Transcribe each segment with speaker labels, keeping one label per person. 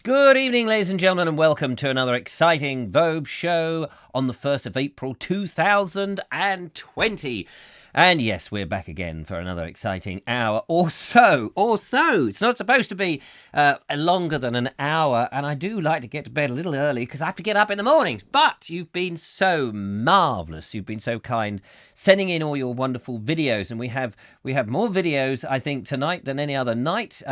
Speaker 1: Good evening, ladies and gentlemen, and welcome to another exciting Vobes show on the 1st of April 2020. And yes, we're back again for another exciting hour or so. It's not supposed to be longer than an hour, and I do like to get to bed a little early because I have to get up in the mornings. But you've been so marvellous. You've been so kind, sending in all your wonderful videos, and we have more videos, I think, tonight than any other night.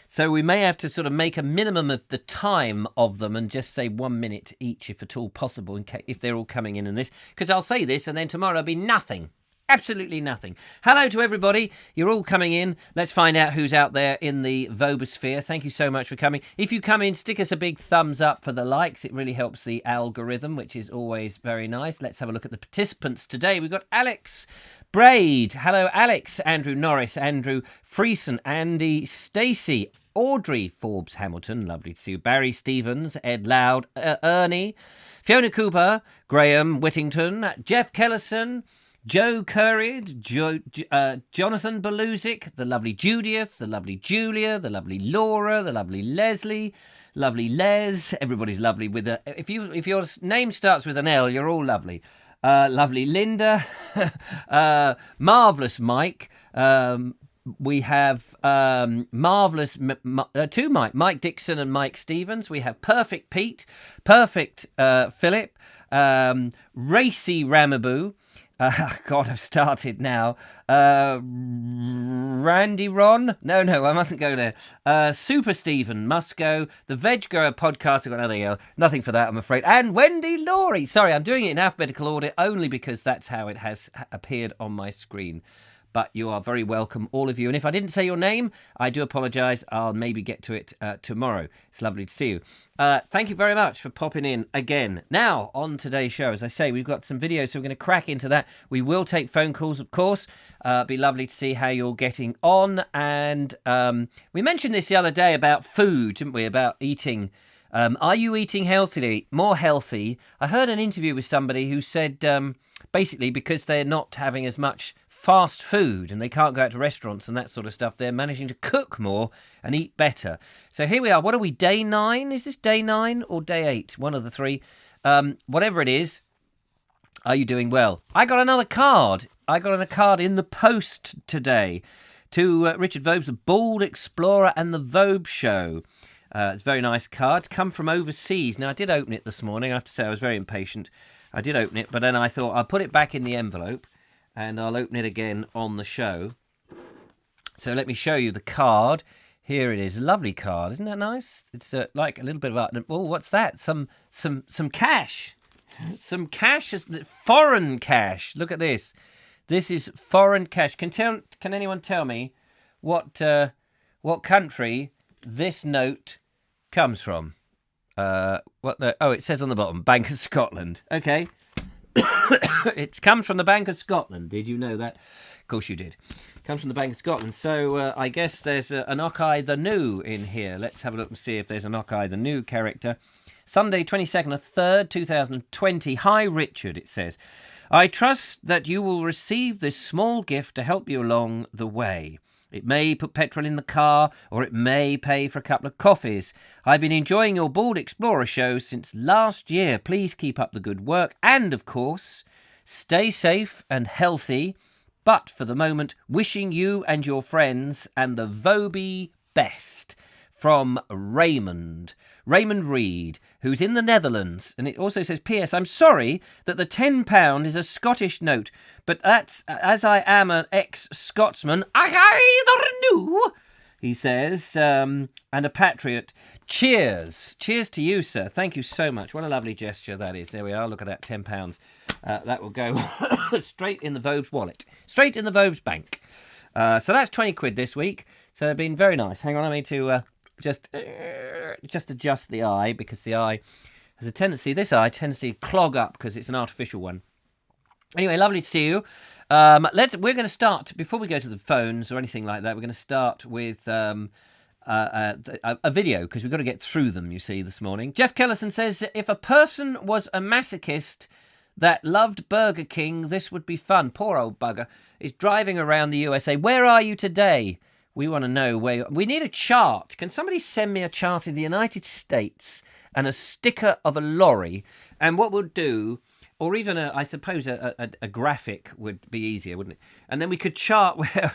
Speaker 1: So we may have to sort of make a minimum of the time of them and just say 1 minute each, if at all possible, if they're all coming in this. Because I'll say this, and then tomorrow will be nothing. Absolutely nothing. Hello to everybody. You're all coming in. Let's find out who's out there in the Vobosphere. Thank you so much for coming. If you come in, stick us a big thumbs up for the likes. It really helps the algorithm, which is always very nice. Let's have a look at the participants today. We've got Alex Braid. Hello, Alex. Andrew Norris. Andrew Freeson. Andy Stacey. Audrey Forbes Hamilton. Lovely to see you. Barry Stevens. Ed Loud. Ernie. Fiona Cooper. Graham Whittington. Jeff Kellison. Joe Currid, Jonathan Beluzic, the lovely Judith, the lovely Julia, the lovely Laura, the lovely Leslie, lovely Les. Everybody's lovely with a. If your name starts with an L, you're all lovely. Lovely Linda, marvelous Mike. We have marvellous two Mike Dixon and Mike Stevens. We have Perfect Pete, Perfect Philip, Racy Ramaboo. God, I've started now. Randy Ron? No, I mustn't go there. Super Stephen must go. The Veg Grower podcast. I've got nothing for that, I'm afraid. And Wendy Laurie. Sorry, I'm doing it in alphabetical order only because that's how it has appeared on my screen. But you are very welcome, all of you. And if I didn't say your name, I do apologise. I'll maybe get to it tomorrow. It's lovely to see you. Thank you very much for popping in again. Now, on today's show, as I say, we've got some videos, so we're going to crack into that. We will take phone calls, of course. Be lovely to see how you're getting on. And we mentioned this the other day about food, didn't we? About eating. Are you eating healthily? More healthy? I heard an interview with somebody who said, basically, because they're not having as much fast food and they can't go out to restaurants and that sort of stuff, they're managing to cook more and eat better. So here we are. What are we, day 9? Is this day 9 or day 8? One of the three. Whatever it is, are you doing well? I got another card. I got a card in the post today to Richard Vobes, the Bald Explorer and the Vobes Show. It's a very nice card. It's come from overseas. Now, I did open it this morning. I have to say I was very impatient. I did open it, but then I thought I'll put it back in the envelope and I'll open it again on the show. So let me show you the card. Here it is. Lovely card. Isn't that nice? It's like a little bit of art. Oh, what's that? Some cash. Some cash. Foreign cash. Look at this. This is foreign cash. Can anyone tell me what country this note comes from? It says on the bottom, Bank of Scotland. Okay. It comes from the Bank of Scotland. Did you know that? Of course you did. It comes from the Bank of Scotland. So I guess there's an Ockeye the New in here. Let's have a look and see if there's an Ockeye the New character. Sunday, 22nd of 3rd, 2020. Hi, Richard, it says. I trust that you will receive this small gift to help you along the way. It may put petrol in the car, or it may pay for a couple of coffees. I've been enjoying your Bald Explorer show since last year. Please keep up the good work. And, of course, stay safe and healthy. But for the moment, wishing you and your friends and the Vobie best. From Raymond Reed, who's in the Netherlands. And it also says, P.S. I'm sorry that the £10 is a Scottish note, but that's, as I am an ex-Scotsman, I either knew, he says, and a patriot. Cheers. Cheers to you, sir. Thank you so much. What a lovely gesture that is. There we are. Look at that, £10. That will go straight in the Vobes wallet, straight in the Vobes bank. So that's 20 quid this week. So it's been very nice. Hang on, I need to just adjust the eye, because the eye has a tendency, this eye tends to clog up because it's an artificial one. Anyway, lovely to see you. We're going to start, before we go to the phones or anything like that, we're going to start with a video, because we've got to get through them, you see, this morning. Jeff Kellison says, if a person was a masochist that loved Burger King, this would be fun. Poor old bugger is driving around the USA. Where are you today? We want to know where... We need a chart. Can somebody send me a chart of the United States and a sticker of a lorry? And what we'll do, or even, I suppose, a graphic would be easier, wouldn't it? And then we could chart where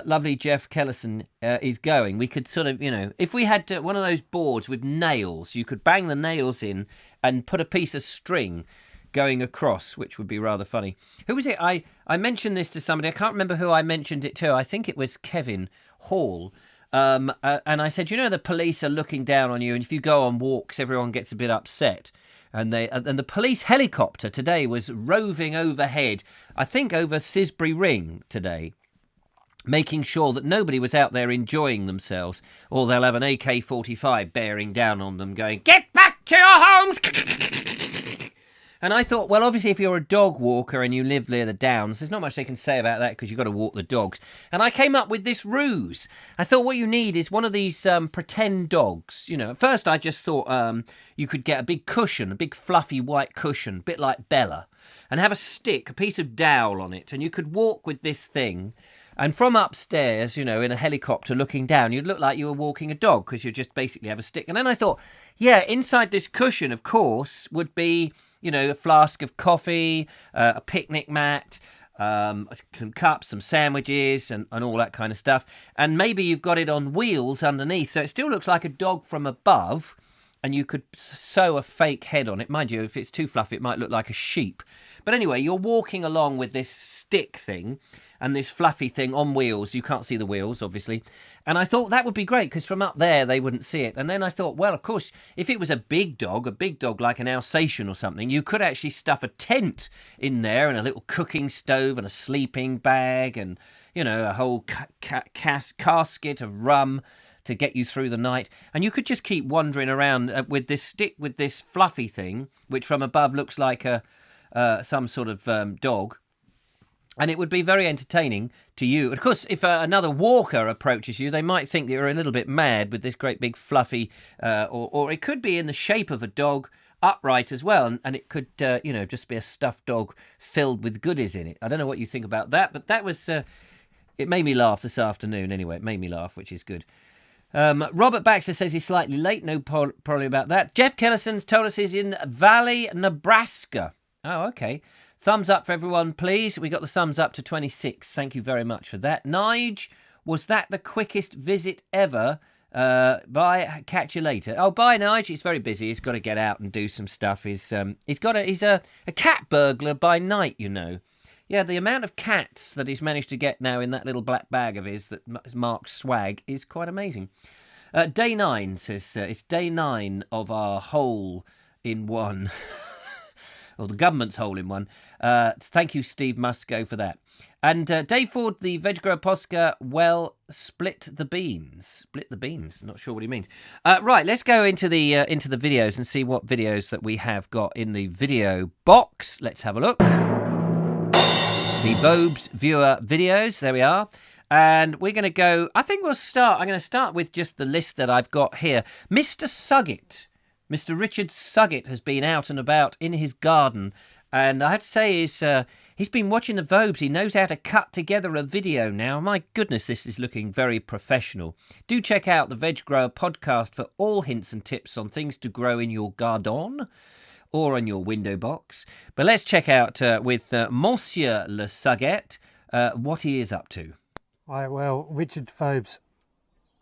Speaker 1: lovely Jeff Kellison is going. We could sort of, if we had one of those boards with nails, you could bang the nails in and put a piece of string going across, which would be rather funny. Who was it? I mentioned this to somebody. I can't remember who I mentioned it to. I think it was Kevin Hall. And I said, the police are looking down on you, and if you go on walks, everyone gets a bit upset. And the police helicopter today was roving overhead, I think over Sisbury Ring today, making sure that nobody was out there enjoying themselves, or they'll have an AK-45 bearing down on them going, "Get back to your homes!" And I thought, well, obviously, if you're a dog walker and you live near the Downs, there's not much they can say about that because you've got to walk the dogs. And I came up with this ruse. I thought what you need is one of these pretend dogs. At first I just thought you could get a big cushion, a big fluffy white cushion, a bit like Bella, and have a stick, a piece of dowel on it. And you could walk with this thing. And from upstairs, in a helicopter looking down, you'd look like you were walking a dog because you just basically have a stick. And then I thought, yeah, inside this cushion, of course, would be... a flask of coffee, a picnic mat, some cups, some sandwiches, and all that kind of stuff. And maybe you've got it on wheels underneath, so it still looks like a dog from above, and you could sew a fake head on it. Mind you, if it's too fluffy, it might look like a sheep. But anyway, you're walking along with this stick thing and this fluffy thing on wheels. You can't see the wheels, obviously. And I thought that would be great because from up there, they wouldn't see it. And then I thought, well, of course, if it was a big dog like an Alsatian or something, you could actually stuff a tent in there and a little cooking stove and a sleeping bag and, a whole casket of rum to get you through the night. And you could just keep wandering around with this stick, with this fluffy thing, which from above looks like some sort of dog. And it would be very entertaining to you. Of course, if another walker approaches you, they might think that you're a little bit mad with this great big fluffy, or it could be in the shape of a dog upright as well. And it could, just be a stuffed dog filled with goodies in it. I don't know what you think about that, but that was, it made me laugh this afternoon anyway. It made me laugh, which is good. Robert Baxter says he's slightly late. No problem about that. Jeff Kellison's told us he's in Valley, Nebraska. Oh, okay. Thumbs up for everyone, please. We got the thumbs up to 26. Thank you very much for that. Nige, was that the quickest visit ever? Bye. Catch you later. Oh, bye, Nige. He's very busy. He's got to get out and do some stuff. He's a cat burglar by night, Yeah, the amount of cats that he's managed to get now in that little black bag of his that marks swag is quite amazing. Day 9 says it's day 9 of our hole in one. Or the government's hole in one. Thank you, Steve Musco, for that. And Dave Ford, the Veg Grower Posca, split the beans. Split the beans. Not sure what he means. Right, let's go into the videos and see what videos that we have got in the video box. Let's have a look. The Vobes viewer videos. There we are. And we're going to go... I'm going to start with just the list that I've got here. Mr. Suggett. Mr. Richard Suggett has been out and about in his garden, and I have to say he's been watching the Vobes. He knows how to cut together a video now. My goodness, this is looking very professional. Do check out the Veg Grower podcast for all hints and tips on things to grow in your garden or on your window box. But let's check out with Monsieur Le Suggett what he is up to.
Speaker 2: Right, well, Richard Vobes,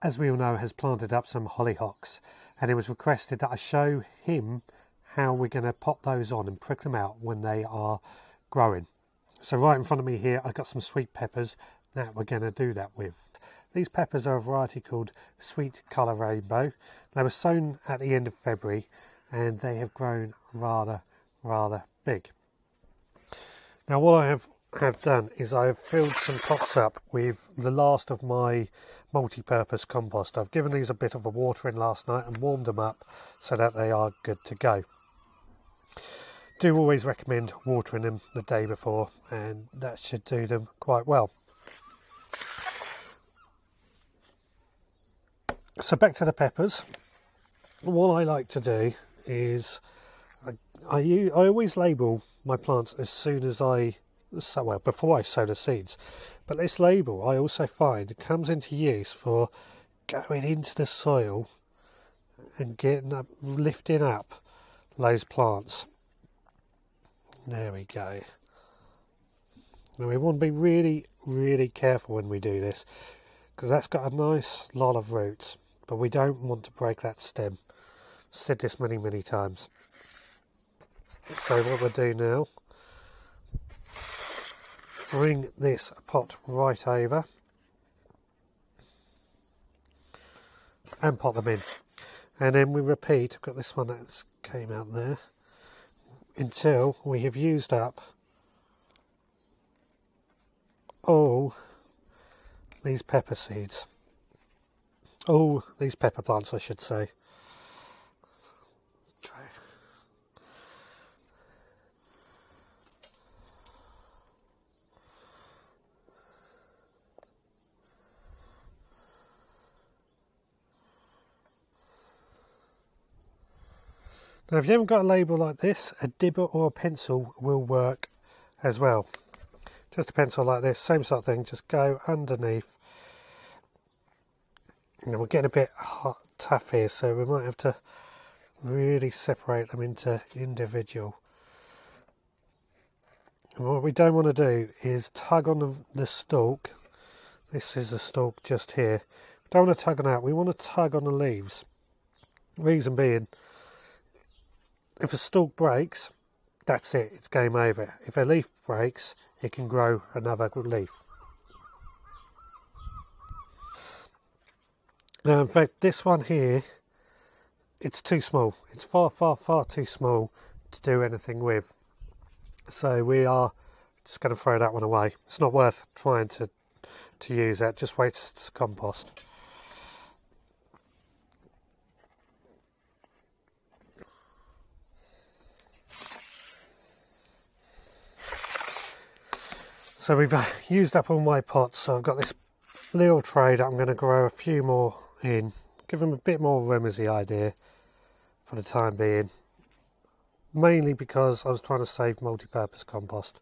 Speaker 2: as we all know, has planted up some hollyhocks. And it was requested that I show him how we're going to pot those on and prick them out when they are growing. So right in front of me here, I've got some sweet peppers that we're going to do that with. These peppers are a variety called Sweet Colour Rainbow. They were sown at the end of February and they have grown rather big. Now what I have done is I've filled some pots up with the last of my multi-purpose compost. I've given these a bit of a watering last night and warmed them up so that they are good to go. Do always recommend watering them the day before, and that should do them quite well. So back to the peppers. What I like to do is I always label my plants as soon as before I sow the seeds, But this label, I also find, comes into use for going into the soil and getting up, lifting up those plants. There we go. Now we want to be really, really careful when we do this, because that's got a nice lot of roots, but we don't want to break that stem. I've said this many, many times. So what we'll do now, bring this pot right over and pot them in. And then we repeat, I've got this one that came out there, until we have used up all these pepper seeds. All these pepper plants, I should say. Now if you haven't got a label like this, a dibber or a pencil will work as well. Just a pencil like this, same sort of thing, just go underneath. You know, we're getting a bit tough here, so we might have to really separate them into individual. And what we don't want to do is tug on the stalk. This is the stalk just here. We don't want to tug on that, we want to tug on the leaves. Reason being, if a stalk breaks, that's it, it's game over. If a leaf breaks, it can grow another leaf. Now in fact this one here, it's too small. It's far, far, far too small to do anything with. So we are just going to throw that one away. It's not worth trying to use that, just wait to compost. So we've used up all my pots, so I've got this little tray that I'm going to grow a few more in. Give them a bit more room as the idea for the time being. Mainly because I was trying to save multi-purpose compost.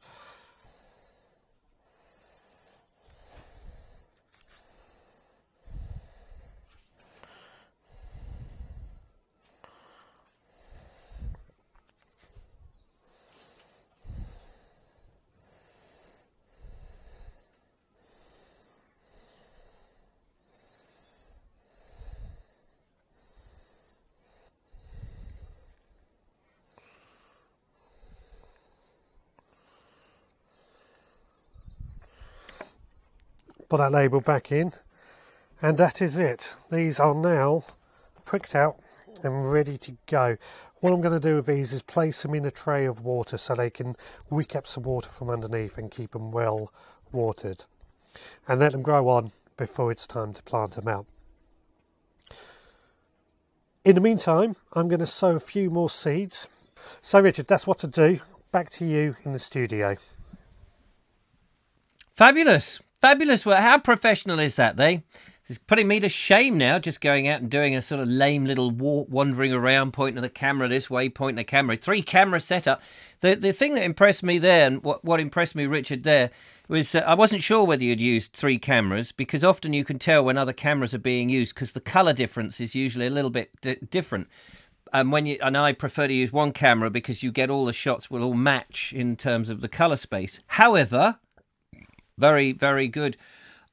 Speaker 2: Put that label back in, and that is it. These are now pricked out and ready to go. What I'm going to do with these is place them in a tray of water so they can wick up some water from underneath and keep them well watered, and let them grow on before it's time to plant them out. In the meantime, I'm going to sow a few more seeds. So Richard, that's what to do. Back to you in the studio.
Speaker 1: Fabulous. Fabulous work. How professional is that, It's putting me to shame now, just going out and doing a sort of lame little walk, wandering around, pointing the camera this way, pointing the camera. 3 camera setup. The thing that impressed me there, and what impressed me, Richard, there, was I wasn't sure whether you'd used 3 cameras, because often you can tell when other cameras are being used, because the colour difference is usually a little bit different. And I prefer to use 1 camera because you get all the shots will all match in terms of the colour space. However, very, very good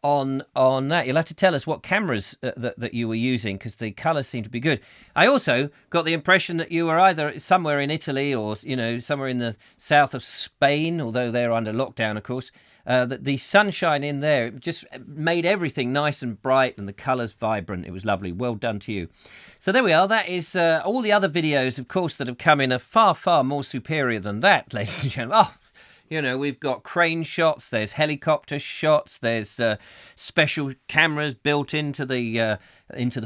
Speaker 1: on that. You'll have to tell us what cameras that you were using, because the colours seem to be good. I also got the impression that you were either somewhere in Italy or, somewhere in the south of Spain, although they're under lockdown, of course. That the sunshine in there just made everything nice and bright and the colours vibrant. It was lovely. Well done to you. So there we are. That is all the other videos, of course, that have come in are far, far more superior than that, ladies and gentlemen. We've got crane shots, there's helicopter shots, there's special cameras built into the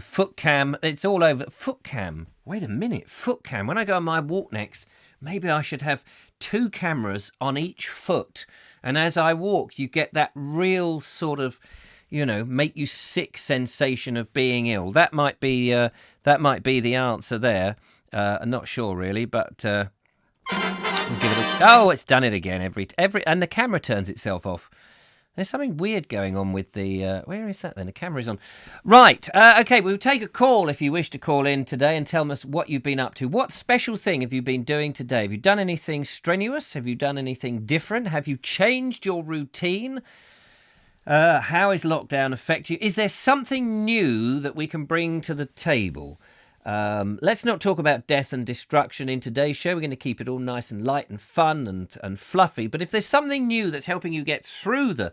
Speaker 1: foot cam. It's all over. Foot cam. Wait a minute, foot cam. When I go on my walk next, maybe I should have 2 cameras on each foot. And as I walk, you get that real sort of, make you sick sensation of being ill. That might be the answer there. I'm not sure really, but we'll give it a... Oh, it's done it again. Every and the camera turns itself off. There's something weird going on with the... where is that then? The camera's on. Right. Okay, we'll take a call if you wish to call in today and tell us what you've been up to. What special thing have you been doing today? Have you done anything strenuous? Have you done anything different? Have you changed your routine? How is lockdown affect you? Is there something new that we can bring to the table? Let's not talk about death and destruction in today's show. We're going to keep it all nice and light and fun and fluffy. But if there's something new that's helping you get through the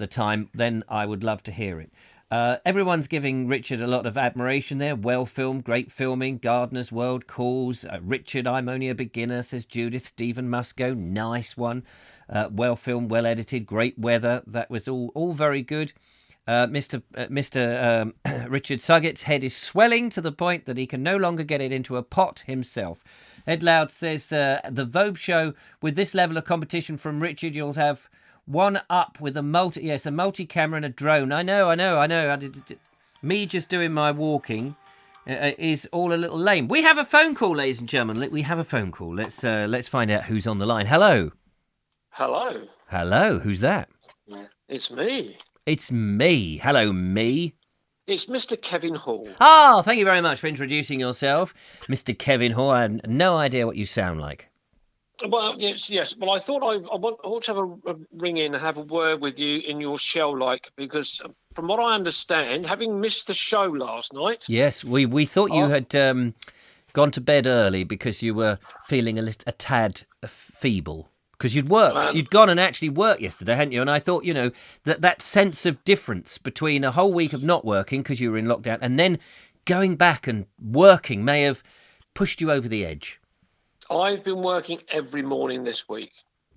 Speaker 1: time, then I would love to hear it. Everyone's giving Richard a lot of admiration there. Well filmed, great filming. Gardener's World calls. Richard, I'm only a beginner, says Judith. Stephen Musco, nice one. Well filmed, well edited, great weather. That was all very good. Mr. Richard Suggett's head is swelling to the point that he can no longer get it into a pot himself. Ed Loud says, the Vobes show, with this level of competition from Richard, you'll have one up with a multi-camera and a drone. I know. Me just doing my walking is all a little lame. We have a phone call, ladies and gentlemen. We have a phone call. Let's find out who's on the line. Hello. Hello. Who's that?
Speaker 3: It's me.
Speaker 1: It's me. Hello, me.
Speaker 3: It's Mr. Kevin Hall.
Speaker 1: Oh, thank you very much for introducing yourself, Mr. Kevin Hall. I had no idea what you sound like.
Speaker 3: Well, yes. Well, I thought I ought to have a ring in and have a word with you in your show, because from what I understand, having missed the show last night...
Speaker 1: Yes, we thought you had gone to bed early because you were feeling a tad feeble. Because you'd worked, you'd gone and actually worked yesterday, hadn't you? And I thought, that sense of difference between a whole week of not working because you were in lockdown and then going back and working may have pushed you over the edge.
Speaker 3: I've been working every morning this week.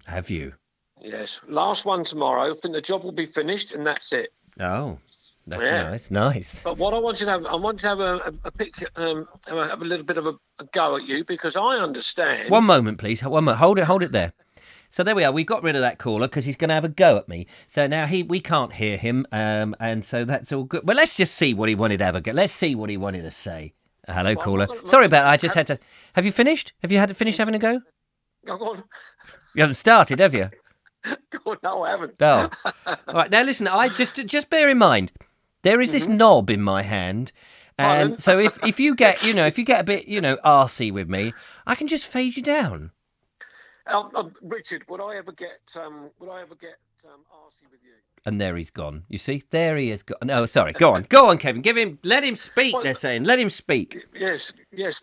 Speaker 1: Have you?
Speaker 3: Yes. Last one tomorrow. I think the job will be finished and that's it.
Speaker 1: Oh, that's nice.
Speaker 3: But what I wanted to have, have a little bit of a go at you because I understand.
Speaker 1: One moment, please. One moment. Hold it there. So there we are. We got rid of that caller because he's going to have a go at me. So now we can't hear him, and so that's all good. Well, let's just see what he wanted to have a go. Let's see what he wanted to say. Hello, caller. Sorry about that. I just had to... Have you finished? Have you had to finish having a go?
Speaker 3: Go on.
Speaker 1: You haven't started, have you?
Speaker 3: No, I haven't.
Speaker 1: Oh. All right. Now, listen, I just bear in mind, there is this knob in my hand, and so if you get, if you get a bit, arsey with me, I can just fade you down.
Speaker 3: Richard, would I ever get arsey with you?
Speaker 1: And there he's gone. You see, there he is. No, sorry. Go on, Kevin. Let him speak. They're saying, let him speak.
Speaker 3: Yes.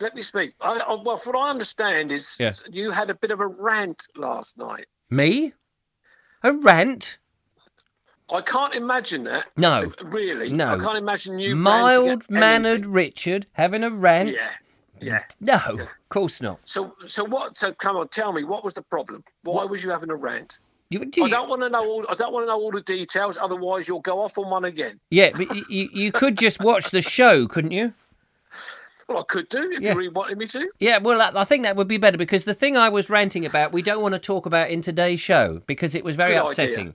Speaker 3: Let me speak. Well, what I understand is you had a bit of a rant last night.
Speaker 1: Me? A rant?
Speaker 3: I can't imagine that.
Speaker 1: No,
Speaker 3: really.
Speaker 1: No,
Speaker 3: I can't imagine you.
Speaker 1: Mild-mannered Richard having a rant.
Speaker 3: Yeah.
Speaker 1: No, of course not.
Speaker 3: So what? So come on, tell me, what was the problem? Why was you having a rant?
Speaker 1: I
Speaker 3: don't want to know all the details. Otherwise, you'll go off on one again.
Speaker 1: Yeah, but you could just watch the show, couldn't you?
Speaker 3: Well, I could do if you really wanted me to.
Speaker 1: Yeah, well, I think that would be better because the thing I was ranting about, we don't want to talk about in today's show because it was very upsetting.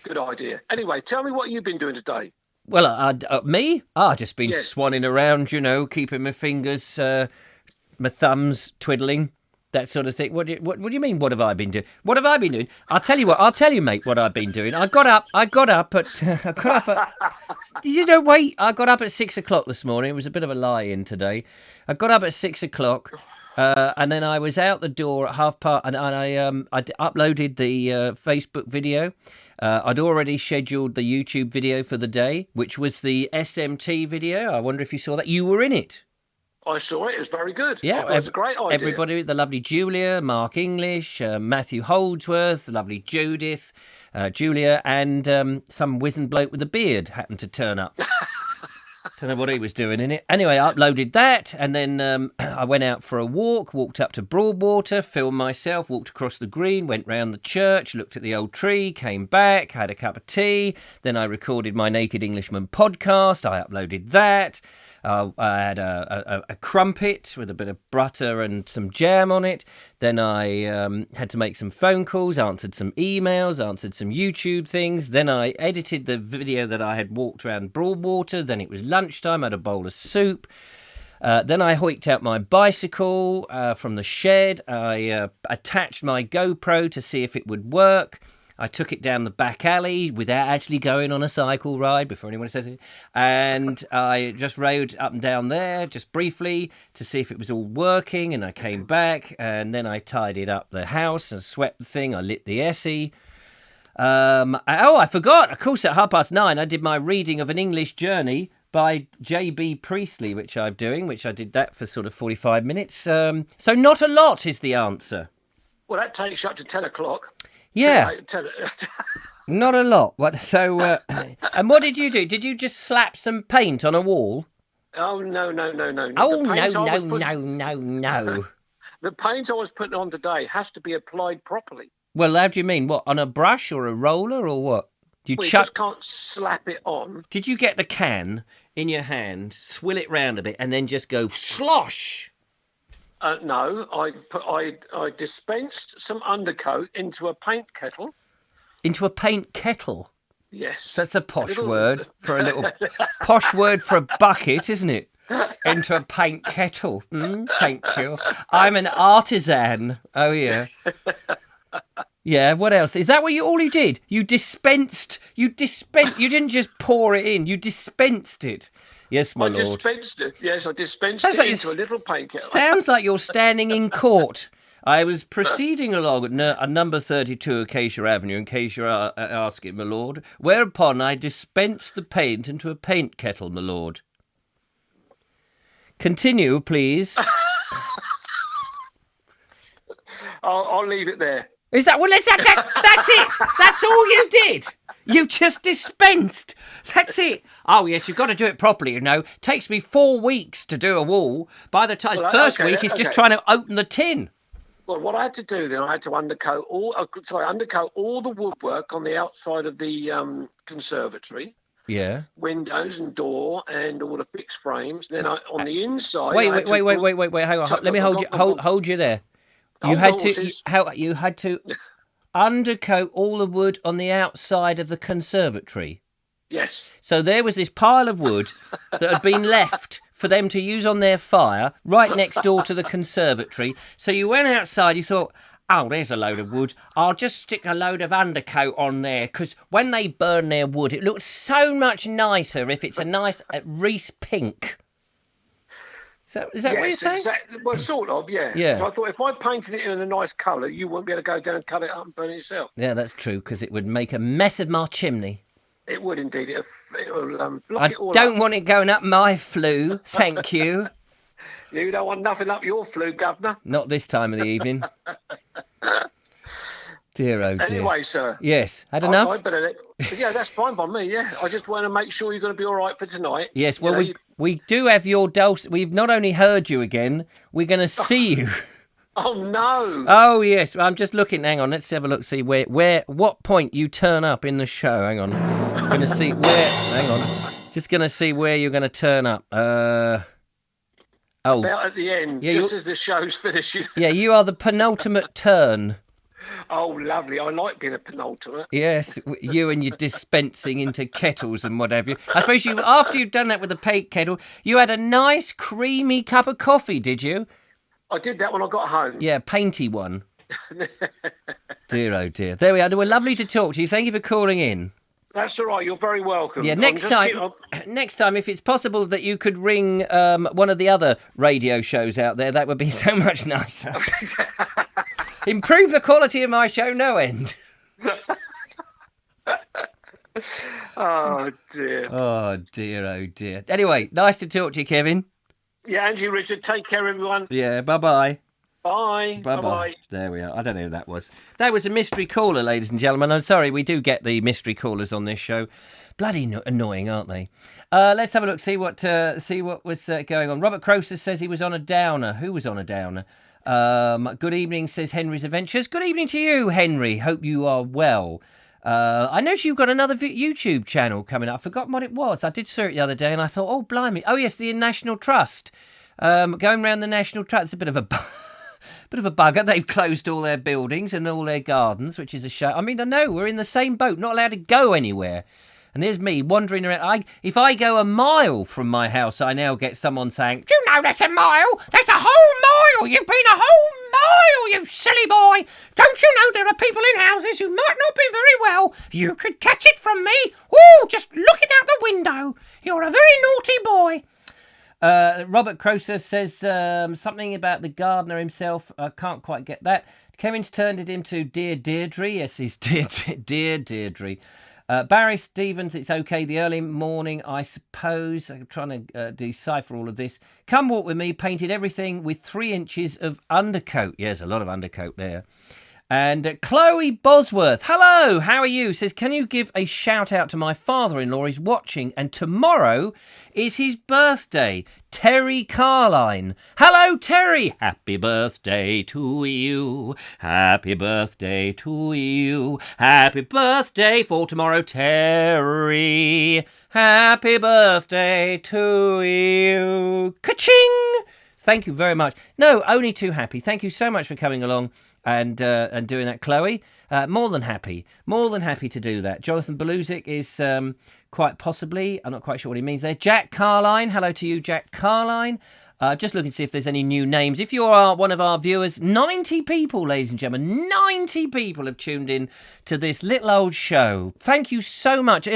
Speaker 3: Good idea. Anyway, tell me what you've been doing today.
Speaker 1: Well, me? I've just been swanning around, keeping my fingers, my thumbs twiddling, that sort of thing. What do you mean, what have I been doing? What have I been doing? I'll tell you, mate, what I've been doing. I got up at... I got up at 6 o'clock this morning. It was a bit of a lie-in today. I got up at 6 o'clock, and then I was out the door at 5:30, and I uploaded the Facebook video. I'd already scheduled the YouTube video for the day, which was the SMT video. I wonder if you saw that. You were in it.
Speaker 3: I saw it. It was very good.
Speaker 1: Yeah,
Speaker 3: I thought it was a great idea.
Speaker 1: Everybody, the lovely Julia, Mark English, Matthew Holdsworth, the lovely Judith, Julia, and some wizened bloke with a beard happened to turn up. Don't know what he was doing in it. Anyway, I uploaded that, and then I went out for a walked up to Broadwater, filmed myself, walked across the green, went round the church, looked at the old tree, came back, had a cup of tea. Then I recorded my Naked Englishman podcast. I uploaded that. I had a crumpet with a bit of butter and some jam on it. Then I had to make some phone calls, answered some emails, answered some YouTube things. Then I edited the video that I had walked around Broadwater. Then it was lunchtime. I had a bowl of soup. Then I hoiked out my bicycle from the shed. I attached my GoPro to see if it would work. I took it down the back alley without actually going on a cycle ride, before anyone says it. And I just rode up and down there, just briefly, to see if it was all working. And I came back, and then I tidied up the house and swept the thing. I lit the Essie. I forgot. Of course, at 9:30, I did my reading of An English Journey by J.B. Priestley, which I'm doing, which I did that for sort of 45 minutes. So not a lot is the answer.
Speaker 3: Well, that takes you up to 10 o'clock.
Speaker 1: Yeah. Not a lot. And what did you do? Did you just slap some paint on a wall?
Speaker 3: Oh, no.
Speaker 1: Oh, no.
Speaker 3: The paint I was putting on today has to be applied properly.
Speaker 1: Well, how do you mean? What, on a brush or a roller or what?
Speaker 3: You just can't slap it on.
Speaker 1: Did you get the can in your hand, swill it round a bit, and then just go slosh?
Speaker 3: No, I dispensed some undercoat into a paint kettle.
Speaker 1: Into a paint kettle?
Speaker 3: Yes.
Speaker 1: That's a posh word for a little posh word for a bucket, isn't it? Into a paint kettle. Thank you. I'm an artisan. Oh yeah. Yeah, what else? Is that what all you did? You dispensed. You didn't just pour it in. You dispensed it. Yes, my lord.
Speaker 3: I dispensed it. Yes, I dispensed it into a little paint kettle.
Speaker 1: Sounds like you're standing in court. I was proceeding along at number 32 Acacia Avenue, in case you're asking, my lord, whereupon I dispensed the paint into a paint kettle, my lord. Continue, please.
Speaker 3: I'll leave it there.
Speaker 1: Is that... Well, that's it. That's all you did. You just dispensed. That's it. Oh, yes, you've got to do it properly, you know. It takes me 4 weeks to do a wall. By the time... First week is just trying to open the tin.
Speaker 3: Well, what I had to do then, I had to undercoat all the woodwork on the outside of the conservatory.
Speaker 1: Yeah.
Speaker 3: Windows and door and all the fixed frames. Then on the inside...
Speaker 1: Wait, hang on. Let me hold you there. You had to undercoat all the wood on the outside of the conservatory.
Speaker 3: Yes.
Speaker 1: So there was this pile of wood that had been left for them to use on their fire right next door to the conservatory. So you went outside, you thought, oh, there's a load of wood. I'll just stick a load of undercoat on there, because when they burn their wood, it looks so much nicer if it's a nice Reese pink. Is that what you're saying?
Speaker 3: Exactly. Well, sort of, yeah.
Speaker 1: Yeah.
Speaker 3: So I thought if I painted it in a nice colour, you wouldn't be able to go down and cut it up and burn it yourself.
Speaker 1: Yeah, that's true, because it would make a mess of my chimney.
Speaker 3: It would indeed. It will block it all up.
Speaker 1: I don't want it going up my flue, thank you.
Speaker 3: You don't want nothing up your flue, Governor.
Speaker 1: Not this time of the evening. Dear, oh dear.
Speaker 3: Anyway, sir.
Speaker 1: Yes, had enough?
Speaker 3: Yeah, that's fine by me, yeah. I just want to make sure you're going to be all right for tonight.
Speaker 1: Yes, well, we do have your dulcet. We've not only heard you again, we're going to see you.
Speaker 3: Oh, no.
Speaker 1: Oh, yes. I'm just looking. Hang on, let's have a look, see what point you turn up in the show. Hang on. I'm going to see hang on. Just going to see where you're going to turn up.
Speaker 3: About at the end, just as the show's finishing.
Speaker 1: Yeah, you are the penultimate turn.
Speaker 3: Oh, lovely. I like being a penultimate.
Speaker 1: Yes, you and your dispensing into kettles and what have you. I suppose after you'd done that with the paint kettle, you had a nice creamy cup of coffee, did you?
Speaker 3: I did that when I got home.
Speaker 1: Yeah, painty one. Dear, oh dear. There we are. We're lovely to talk to you. Thank you for calling in.
Speaker 3: That's all right. You're very welcome.
Speaker 1: Yeah, next time, if it's possible that you could ring one of the other radio shows out there, that would be so much nicer. Improve the quality of my show no end.
Speaker 3: Oh, dear.
Speaker 1: Oh, dear, oh, dear. Anyway, nice to talk to you, Kevin.
Speaker 3: Yeah, and you, Richard. Take care, everyone.
Speaker 1: Yeah, bye-bye.
Speaker 3: Bye.
Speaker 1: Bye-bye. There we are. I don't know who that was. That was a mystery caller, ladies and gentlemen. I'm sorry, we do get the mystery callers on this show. Bloody annoying, aren't they? Let's have a look, see what was going on. Robert Croser says he was on a downer. Who was on a downer? Good evening, says Henry's Adventures. Good evening to you, Henry. Hope you are well. I noticed you've got another YouTube channel coming up. I've forgotten what it was. I did see it the other day and I thought, oh, blimey. Oh, yes, the National Trust. Going around the National Trust. It's a bit of a bugger. They've closed all their buildings and all their gardens, which is a shame. I mean, I know, we're in the same boat, not allowed to go anywhere. And there's me wandering around. If I go a mile from my house, I now get someone saying, do you know that's a mile? That's a whole mile! You've been a whole mile, you silly boy! Don't you know there are people in houses who might not be very well? You could catch it from me. Ooh, just looking out the window. You're a very naughty boy. Robert Croser says something about the gardener himself. I can't quite get that. Kevin's turned it into Dear Deirdre. Yes, he's Dear Deirdre. Barry Stevens, it's okay. The early morning, I suppose. I'm trying to decipher all of this. Come walk with me. Painted everything with 3 inches of undercoat. Yes, a lot of undercoat there. And Chloe Bosworth, hello, how are you? Says, can you give a shout out to my father-in-law? He's watching, and tomorrow is his birthday. Terry Carline. Hello, Terry. Happy birthday to you. Happy birthday to you. Happy birthday for tomorrow, Terry. Happy birthday to you. Ka-ching! Thank you very much. No, only too happy. Thank you so much for coming along and doing that, Chloe. More than happy to do that. Jonathan Beluzic is quite possibly, I'm not quite sure what he means there. Jack Carline, hello to you, Jack Carline. Just looking to see if there's any new names. If you are one of our viewers, 90 people, ladies and gentlemen, 90 people have tuned in to this little old show. Thank you so much.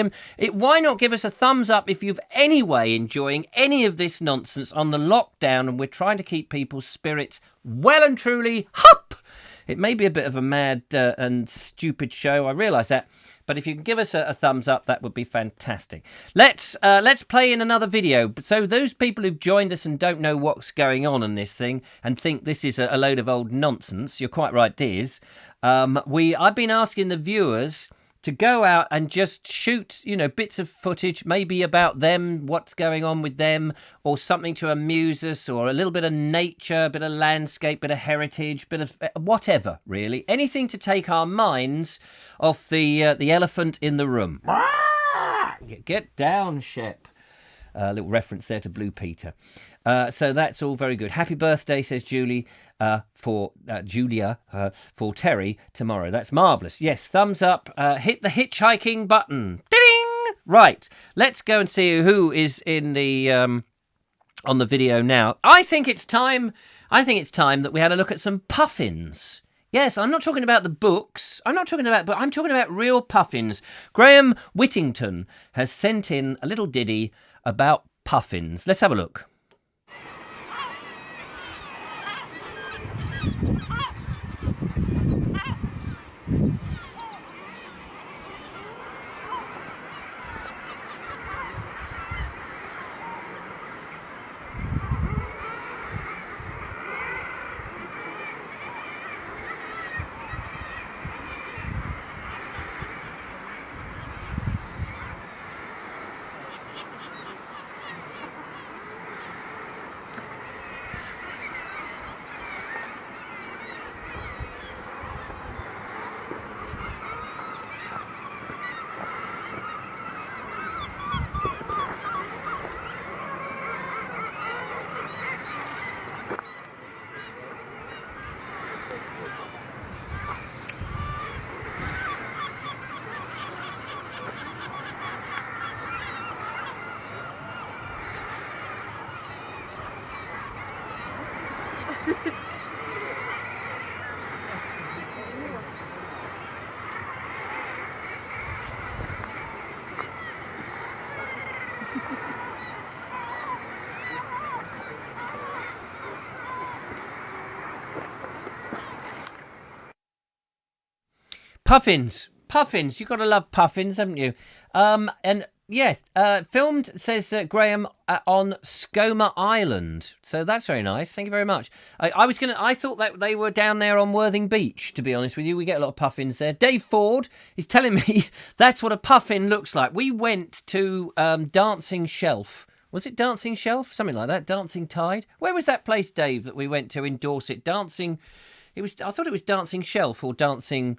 Speaker 1: Why not give us a thumbs up if you've anyway enjoying any of this nonsense on the lockdown, and we're trying to keep people's spirits well and truly up. It may be a bit of a mad and stupid show, I realise that, but if you can give us a thumbs up, that would be fantastic. Let's play in another video. So those people who've joined us and don't know what's going on in this thing and think this is a load of old nonsense, you're quite right, Diz. I've been asking the viewers to go out and just shoot, bits of footage, maybe about them, what's going on with them, or something to amuse us, or a little bit of nature, a bit of landscape, bit of heritage, bit of whatever, really. Anything to take our minds off the elephant in the room. Get down, Shep. A little reference there to Blue Peter. So that's all very good. Happy birthday, says Julie, for Julia, for Terry tomorrow. That's marvellous. Yes, thumbs up. Hit the hitchhiking button. Ding! Right, let's go and see who is in the on the video now. I think it's time that we had a look at some puffins. Yes, I'm not talking about the books. I'm talking about real puffins. Graham Whittington has sent in a little ditty about puffins. Let's have a look. Puffins. You've got to love puffins, haven't you? And yes, filmed, says Graham, on Skomer Island. So that's very nice. Thank you very much. I thought that they were down there on Worthing Beach, to be honest with you. We get a lot of puffins there. Dave Ford is telling me that's what a puffin looks like. We went to Dancing Shelf. Was it Dancing Shelf? Something like that. Dancing Tide. Where was that place, Dave, that we went to in Dorset? I thought it was Dancing Shelf or Dancing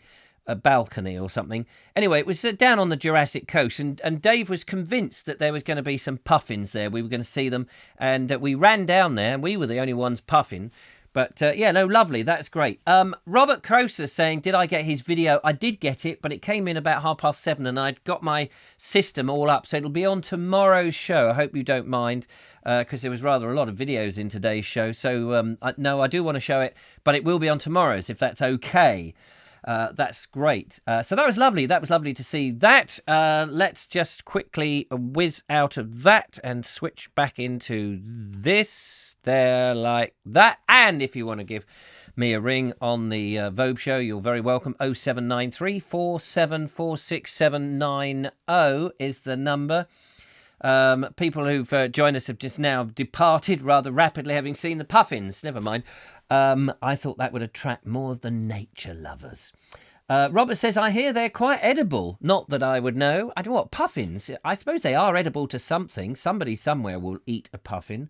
Speaker 1: a balcony or something. Anyway, it was down on the Jurassic Coast, and Dave was convinced that there was going to be some puffins there. We were going to see them, and we ran down there, and we were the only ones puffing. But yeah, no, lovely. That's great. Robert Croser saying, did I get his video? I did get it, but it came in about 7:30 and I'd got my system all up. So it'll be on tomorrow's show. I hope you don't mind, because there was rather a lot of videos in today's show. So no, I do want to show it, but it will be on tomorrow's if that's okay. That's great. So that was lovely. That was lovely to see that. Let's just quickly whiz out of that and switch back into this. There, like that. And if you want to give me a ring on the Vobes show, you're very welcome. 0793 4746790 is the number. People who've joined us have just now departed rather rapidly, having seen the Puffins. Never mind. I thought that would attract more of the nature lovers. Robert says, I hear they're quite edible. Not that I would know. I don't know what, puffins? I suppose they are edible to something. Somebody somewhere will eat a puffin.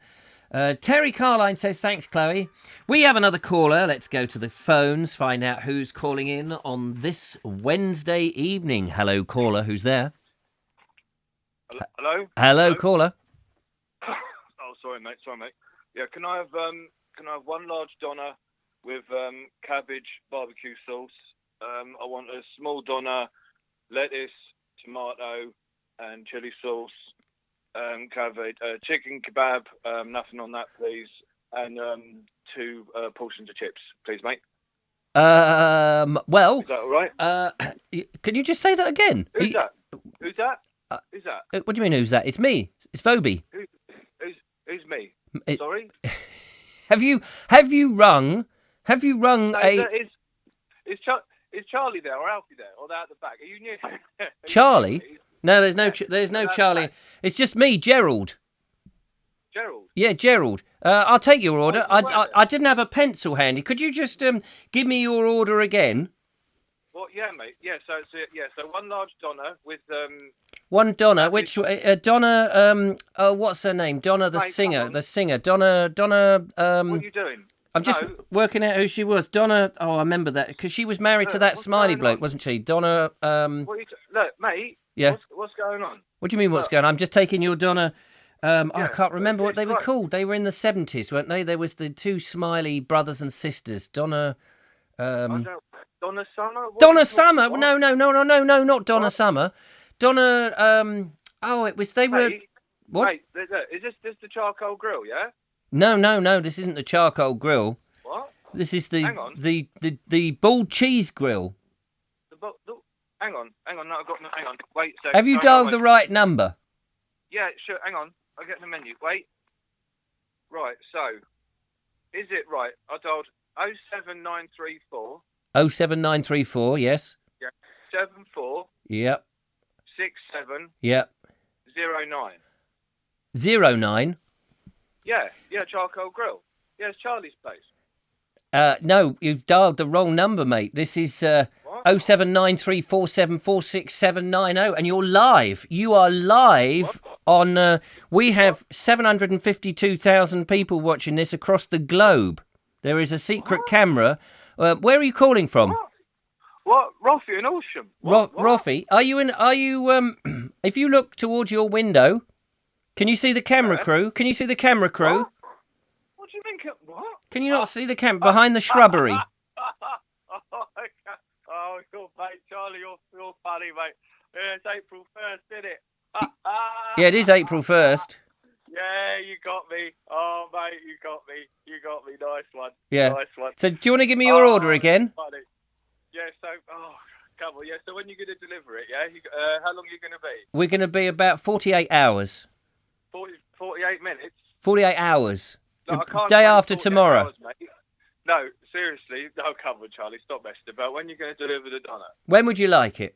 Speaker 1: Terry Carline says, thanks, Chloe. We have another caller. Let's go to the phones, find out who's calling in on this Wednesday evening. Hello, caller. Who's there?
Speaker 4: Hello?
Speaker 1: Hello, caller.
Speaker 4: Oh, sorry, mate. Yeah, can I have one large doner with cabbage, barbecue sauce? I want a small doner, lettuce, tomato, and chili sauce. Cabbage, chicken kebab, nothing on that, please, and 2 portions of chips, please, mate.
Speaker 1: Well,
Speaker 4: is that all right?
Speaker 1: Can you just say that again?
Speaker 4: Who's that? Who's that?
Speaker 1: What do you mean, who's that? It's me. It's Vobes.
Speaker 4: Who's me? Sorry.
Speaker 1: Have you rung? Have you rung
Speaker 4: no,
Speaker 1: a?
Speaker 4: Is Charlie there or Alfie there or they're at the back? Are you near?
Speaker 1: Charlie? No, there's no Charlie. It's just me, Gerald.
Speaker 4: Gerald?
Speaker 1: Yeah, Gerald. I'll take your order. I didn't have a pencil handy. Could you just give me your order again?
Speaker 4: Well, yeah, mate. Yeah, so one large doner with
Speaker 1: one Donna. Which Donna? What's her name? Donna, the singer. The singer. Donna.
Speaker 4: What are you doing?
Speaker 1: I'm just working out who she was. Donna. Oh, I remember that because she was married to that smiley bloke, wasn't she? Donna.
Speaker 4: Look, mate.
Speaker 1: Yeah.
Speaker 4: What's going on?
Speaker 1: What do you mean? What's going on? I'm just taking your Donna. I can't remember what they were called. They were in the 70s, weren't they? There was the 2 smiley brothers and sisters. Donna.
Speaker 4: Donna Summer.
Speaker 1: Donna Summer. No, not Donna Summer. Donna. It was. They were. What?
Speaker 4: Mate, is this the charcoal grill? Yeah.
Speaker 1: No. This isn't the charcoal grill.
Speaker 4: What?
Speaker 1: This is the
Speaker 4: Hang on.
Speaker 1: the bald cheese grill.
Speaker 4: Hang on. No, I've got. Hang on. Wait. So,
Speaker 1: have you dialed the right number?
Speaker 4: Yeah, sure. Hang on. I'll get the menu. Wait. Right. So, is it right? I dialed 07934.
Speaker 1: 07934. Yes.
Speaker 4: Yeah. 74.
Speaker 1: Yep.
Speaker 4: 67.
Speaker 1: Yep.
Speaker 4: 09.
Speaker 1: 09.
Speaker 4: Yeah. Charcoal grill. Yeah, it's Charlie's place.
Speaker 1: No, you've dialed the wrong number, mate. This is 07934746790, and you're live. You are live on. We have 752,000 people watching this across the globe. There is a secret camera. Where are you calling from?
Speaker 4: What? Roffy and Horsham.
Speaker 1: Roffy, are you in? Are you? If you look towards your window, can you see the camera crew? Can you see the camera crew?
Speaker 4: What do you mean? What?
Speaker 1: Can you not see the camera behind the shrubbery?
Speaker 4: Oh, you're mate, Charlie, you're funny, mate. Yeah, it's April 1st, isn't it?
Speaker 1: Yeah, it is April 1st.
Speaker 4: Yeah, you got me. Oh, mate, you got me. Nice one.
Speaker 1: Yeah.
Speaker 4: Nice one.
Speaker 1: So, do you want to give me your order again?
Speaker 4: Funny. Yeah. So, come on. Yeah. So, when are you going to deliver it? Yeah. How long are you going to be?
Speaker 1: We're going to be about 48 hours.
Speaker 4: 48 minutes.
Speaker 1: 48 hours.
Speaker 4: No, I can't
Speaker 1: Day after tomorrow.
Speaker 4: Hours, mate. No, seriously. No, come on, Charlie. Stop messing about. When are you going to deliver the doner?
Speaker 1: When would you like it?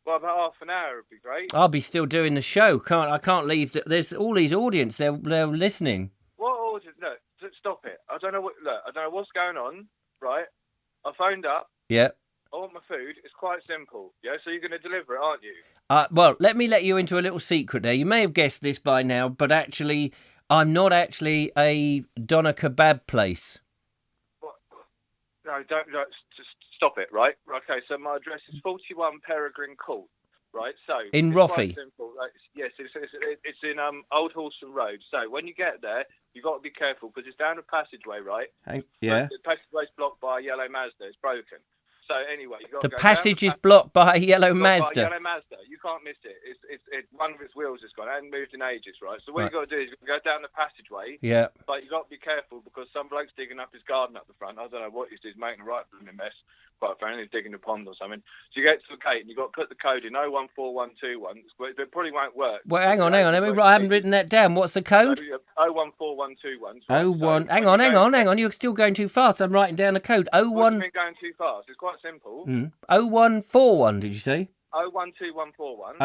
Speaker 4: Well, about half an hour would be great.
Speaker 1: I'll be still doing the show. I can't leave. There's all these audience. They're listening.
Speaker 4: What audience? No, stop it. I don't know what's going on. Right? I phoned up.
Speaker 1: Yeah.
Speaker 4: I want my food. It's quite simple. Yeah. So you're going to deliver it, aren't you?
Speaker 1: Well, let me let you into a little secret there. You may have guessed this by now, but actually, I'm not actually a doner kebab place.
Speaker 4: What? No, don't. Just stop it. Right? Okay. So my address is 41 Peregrine Court. right? So
Speaker 1: In
Speaker 4: it's
Speaker 1: Roffey?
Speaker 4: quite simple. Yes, it's in Old Horsham Road. So when you get there, you got to be careful because it's down a passageway, right?
Speaker 1: Yeah.
Speaker 4: But the passageway's blocked by a yellow Mazda. It's broken. So anyway, you got
Speaker 1: The
Speaker 4: to go
Speaker 1: passage
Speaker 4: down
Speaker 1: is blocked by a yellow
Speaker 4: blocked by a
Speaker 1: Mazda.
Speaker 4: yellow Mazda. You can't miss it. It's one of its wheels has gone. It hasn't moved in ages, right? So what
Speaker 1: Right.
Speaker 4: you got to do is go down the passageway.
Speaker 1: Yeah.
Speaker 4: But you got to be careful because some bloke's digging up his garden up the front. I don't know what he's doing. He's making a right blooming mess. Quite apparently, he's digging a pond or something. So you get to the gate and you got to put the code in 014121. It probably won't work.
Speaker 1: Well, hang on. I haven't written that down. What's the code?
Speaker 4: 014121.
Speaker 1: Oh one. Hang on. You're still going too fast. I'm writing down the code.
Speaker 4: What do you mean going too fast? It's quite simple.
Speaker 1: 0141. Did you say?
Speaker 4: 012141.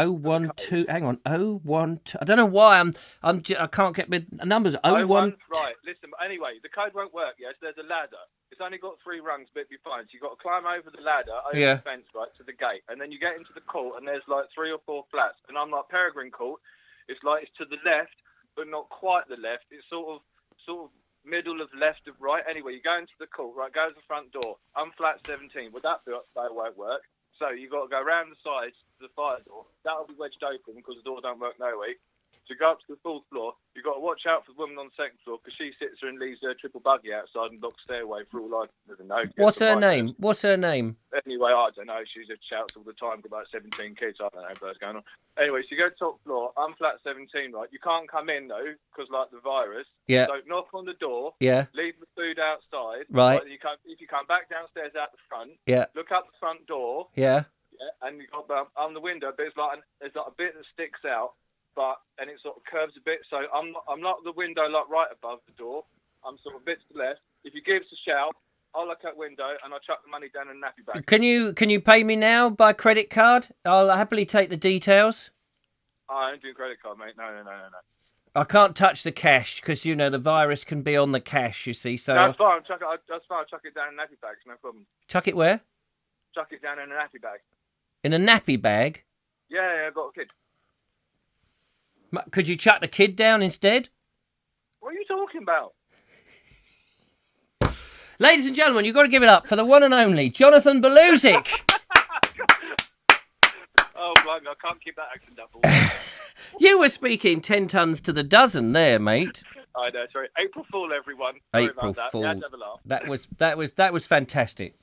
Speaker 1: 012. Hang on. 012. I don't know why I can't get my numbers. 01.
Speaker 4: Right. Listen. Anyway, the code won't work. Yes. There's a ladder. It's only got 3 rungs, but it'll be fine. So you've got to climb over the ladder, over the fence, right, to the gate. And then you get into the court, and there's like 3 or 4 flats. And I'm like, Peregrine Court, it's to the left, but not quite the left. It's sort of middle of left of right. Anyway, you go into the court, right, go to the front door. I'm flat 17. Well, that won't work. So you've got to go round the sides to the fire door. That'll be wedged open because the door don't work no way. To go up to the 4th floor, you've got to watch out for the woman on the 2nd floor because she sits there and leaves her triple buggy outside and locks the stairway for all I doesn't know.
Speaker 1: What's her name? What's her name?
Speaker 4: Anyway, I don't know. She just shouts all the time. Got about 17 kids. I don't know what's going on. Anyway, so you go to top floor. I'm flat 17, right? You can't come in though because like the virus.
Speaker 1: Yeah.
Speaker 4: So knock on the door.
Speaker 1: Yeah.
Speaker 4: Leave the food outside.
Speaker 1: Right.
Speaker 4: If you come back downstairs out the front.
Speaker 1: Yeah.
Speaker 4: Look up the front door.
Speaker 1: Yeah.
Speaker 4: Yeah. And you got on the window, but there's like a bit that sticks out. And it sort of curves a bit, so I'm not the window like right above the door. I'm sort of a bit to the left. If you give us a shout, I'll look out window and I'll chuck the money down in a nappy bag.
Speaker 1: Can you pay me now by credit card? I'll happily take the details.
Speaker 4: I don't do credit card, mate. No.
Speaker 1: I can't touch the cash because the virus can be on the cash. You see, so
Speaker 4: that's fine. That's fine. I'll chuck it down in a nappy bag. No problem.
Speaker 1: Chuck it where?
Speaker 4: Chuck it down in a nappy bag.
Speaker 1: In a nappy bag?
Speaker 4: Yeah, I've got a kid.
Speaker 1: Could you chuck the kid down instead?
Speaker 4: What are you talking about?
Speaker 1: Ladies and gentlemen, you've got to give it up for the one and only Jonathan Beluzik.
Speaker 4: Oh, blimey, I can't keep that accent up.
Speaker 1: You were speaking 10 tons to the dozen there, mate.
Speaker 4: I know, sorry. April Fool, everyone. Sorry
Speaker 1: April
Speaker 4: about that.
Speaker 1: Fool.
Speaker 4: You had to have a laugh.
Speaker 1: That was fantastic.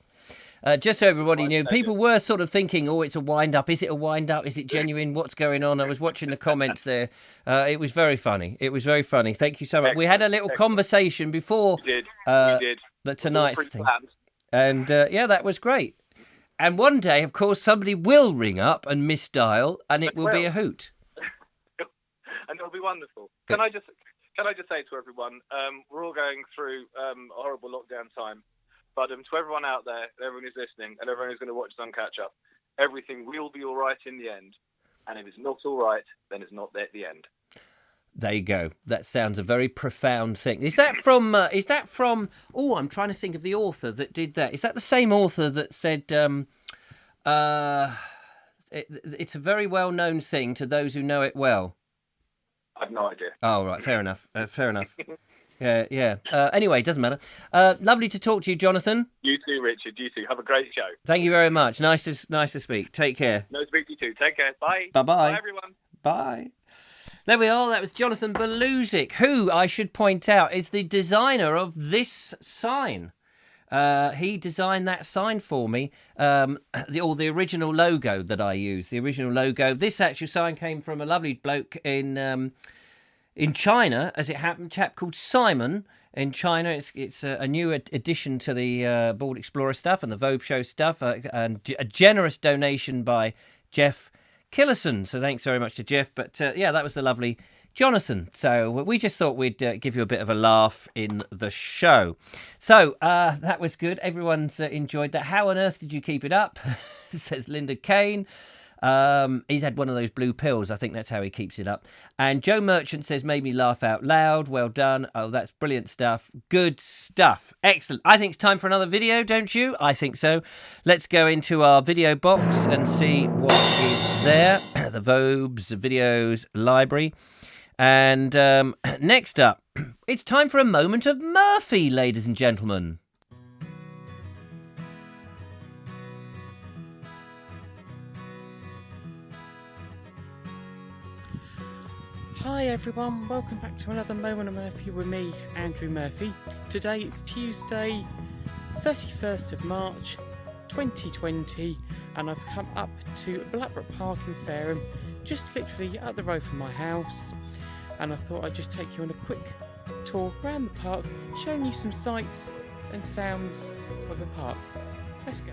Speaker 1: Just so everybody knew, people were sort of thinking, "Oh, it's a wind-up. Is it a wind-up? Is it genuine? What's going on?" I was watching the comments there. It was very funny. Thank you so much. We had a little conversation before
Speaker 4: We did.
Speaker 1: the tonight's thing,
Speaker 4: Planned.
Speaker 1: and that was great. And one day, of course, somebody will ring up and misdial, and it will be a hoot.
Speaker 4: And it'll be wonderful. Can I just say to everyone, we're all going through a horrible lockdown time. But to everyone out there, everyone who's listening, and everyone who's going to watch Sun Catch Up, everything will be all right in the end. And if it's not all right, then it's not at the end.
Speaker 1: There you go. That sounds a very profound thing. Is that from? Oh, I'm trying to think of the author that did that. Is that the same author that said? It's a very well-known thing to those who know it well.
Speaker 4: I've no idea.
Speaker 1: Oh, right. Fair enough. Yeah. Anyway, it doesn't matter. Lovely to talk to you, Jonathan.
Speaker 4: You too, Richard. You too. Have a great show.
Speaker 1: Thank you very much. Nice to speak. Take care.
Speaker 4: No, speak to you too. Take care. Bye.
Speaker 1: Bye-bye.
Speaker 4: Bye, everyone.
Speaker 1: Bye. There we are. That was Jonathan Beluzik, who, I should point out, is the designer of this sign. He designed that sign for me, the original logo that I use, the original logo. This actual sign came from a lovely bloke in China, as it happened, a chap called Simon in China. It's a new addition to the Board Explorer stuff and the Vobes Show stuff, and a generous donation by Jeff Killison. So thanks very much to Jeff. But that was the lovely Jonathan. So we just thought we'd give you a bit of a laugh in the show. So that was good. Everyone's enjoyed that. How on earth did you keep it up? Says Linda Kane. He's had one of those blue pills. I think that's how he keeps it up. And Joe Merchant says, made me laugh out loud. Well done. Oh, that's brilliant stuff. Good stuff. Excellent. I think it's time for another video, don't you? I think so. Let's go into our video box and see what is there. The Vobes videos library. And next up, it's time for a moment of Murphy, ladies and gentlemen.
Speaker 5: Hi everyone, welcome back to another Moment of Murphy with me, Andrew Murphy. Today it's Tuesday, 31st of March 2020, and I've come up to Blackbrook Park in Fareham, just literally up the road from my house, and I thought I'd just take you on a quick tour around the park, showing you some sights and sounds of the park. Let's go.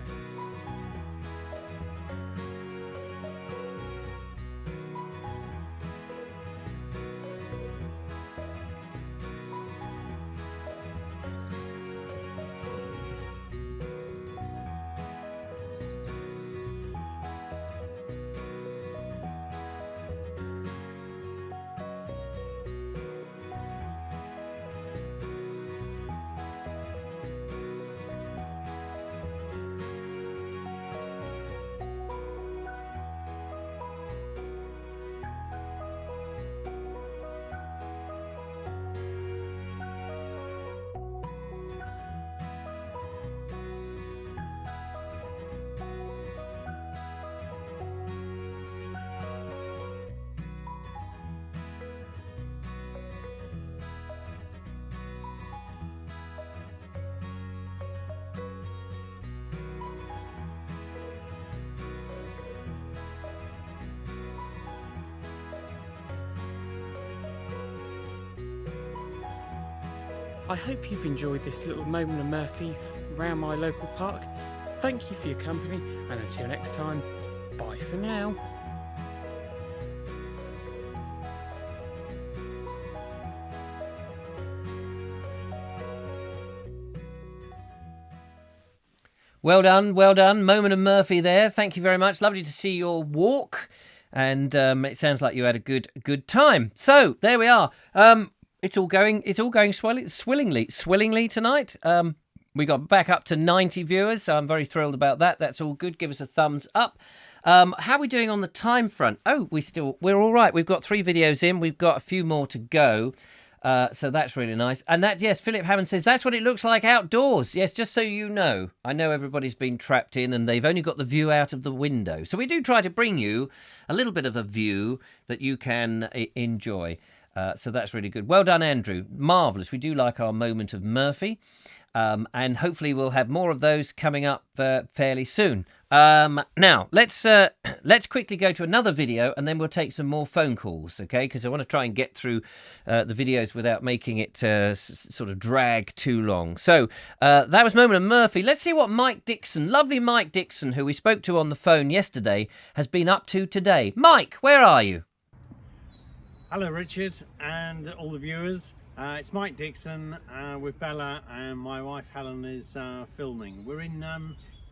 Speaker 5: I hope you've enjoyed this little moment of Murphy around my local park. Thank you for your company, and until next time, bye for now.
Speaker 1: Well done, well done. Moment of Murphy there. Thank you very much. Lovely to see your walk, and it sounds like you had a good time. So there we are. It's all going swillingly tonight. We got back up to 90 viewers, so I'm very thrilled about that. That's all good. Give us a thumbs up. How are we doing on the time front? Oh, we're all right. We've got 3 videos in. We've got a few more to go. So that's really nice. And that, yes, Philip Hammond says, that's what it looks like outdoors. Yes, just so you know. I know everybody's been trapped in and they've only got the view out of the window. So we do try to bring you a little bit of a view that you can enjoy. So that's really good. Well done, Andrew. Marvellous. We do like our moment of Murphy. And hopefully we'll have more of those coming up fairly soon. Now, let's quickly go to another video and then we'll take some more phone calls, okay? Because I want to try and get through the videos without making it sort of drag too long. So that was Moment of Murphy. Let's see what Mike Dixon, lovely Mike Dixon, who we spoke to on the phone yesterday, has been up to today. Mike, where are you?
Speaker 6: Hello Richard and all the viewers, it's Mike Dixon with Bella, and my wife Helen is filming. We're in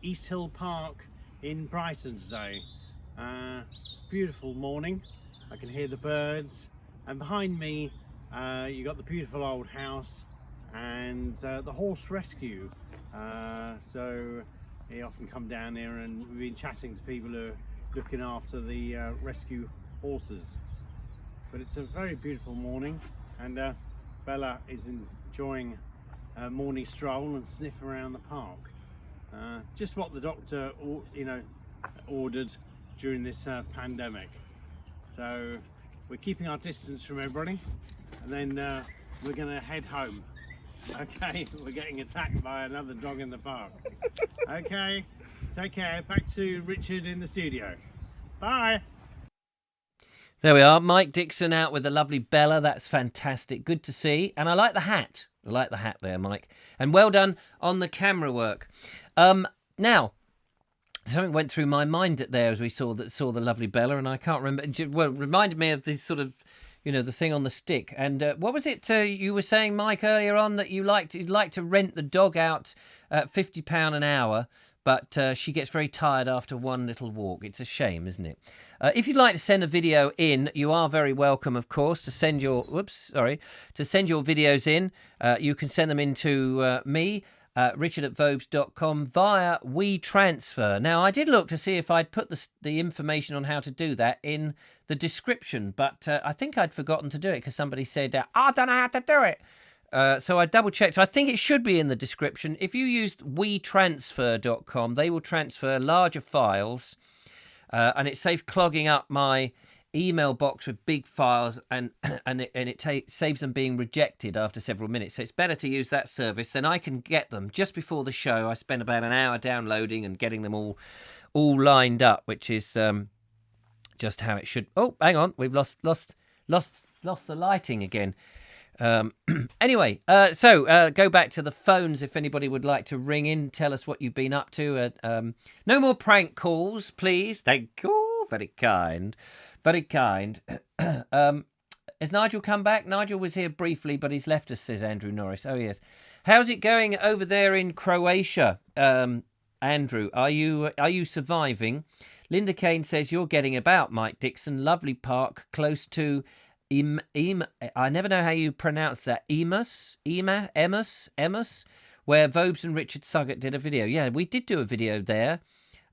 Speaker 6: East Hill Park in Brighton today. It's a beautiful morning. I can hear the birds, and behind me you got the beautiful old house and the horse rescue. So they often come down here, and we've been chatting to people who are looking after the rescue horses. But it's a very beautiful morning, and Bella is enjoying a morning stroll and sniff around the park. Just what the doctor, ordered during this pandemic. So we're keeping our distance from everybody, and then we're going to head home. Okay, we're getting attacked by another dog in the park. Okay, take care. Back to Richard in the studio. Bye.
Speaker 1: There we are, Mike Dixon out with the lovely Bella. That's fantastic. Good to see. And I like the hat. I like the hat there, Mike. And well done on the camera work. Now, something went through my mind there as we saw the lovely Bella, and I can't remember. Well, it reminded me of this sort of, the thing on the stick. And what was it you were saying, Mike, earlier on, that you'd like to rent the dog out at £50 an hour? But she gets very tired after one little walk. It's a shame, isn't it? If you'd like to send a video in, you are very welcome, of course, to send your videos in. You can send them in to me, richard@vobes.com, via WeTransfer. Now, I did look to see if I'd put the information on how to do that in the description, but I think I'd forgotten to do it because somebody said, I don't know how to do it. So I double checked. So I think it should be in the description. If you used WeTransfer.com, they will transfer larger files, and it saves clogging up my email box with big files, and it saves them being rejected after several minutes. So it's better to use that service. Then I can get them just before the show. I spend about an hour downloading and getting them all lined up, which is just how it should. Oh, hang on, we've lost the lighting again. Anyway, so go back to the phones if anybody would like to ring in, tell us what you've been up to. No more prank calls, please. Thank you. Very kind. Very kind. Has Nigel come back? Nigel was here briefly, but he's left us, says Andrew Norris. Oh, yes. How's it going over there in Croatia, Andrew? Are you surviving? Linda Kane says, you're getting about, Mike Dixon. Lovely park, close to... I never know how you pronounce that. Emus, where Vobes and Richard Suggett did a video. Yeah, we did do a video there,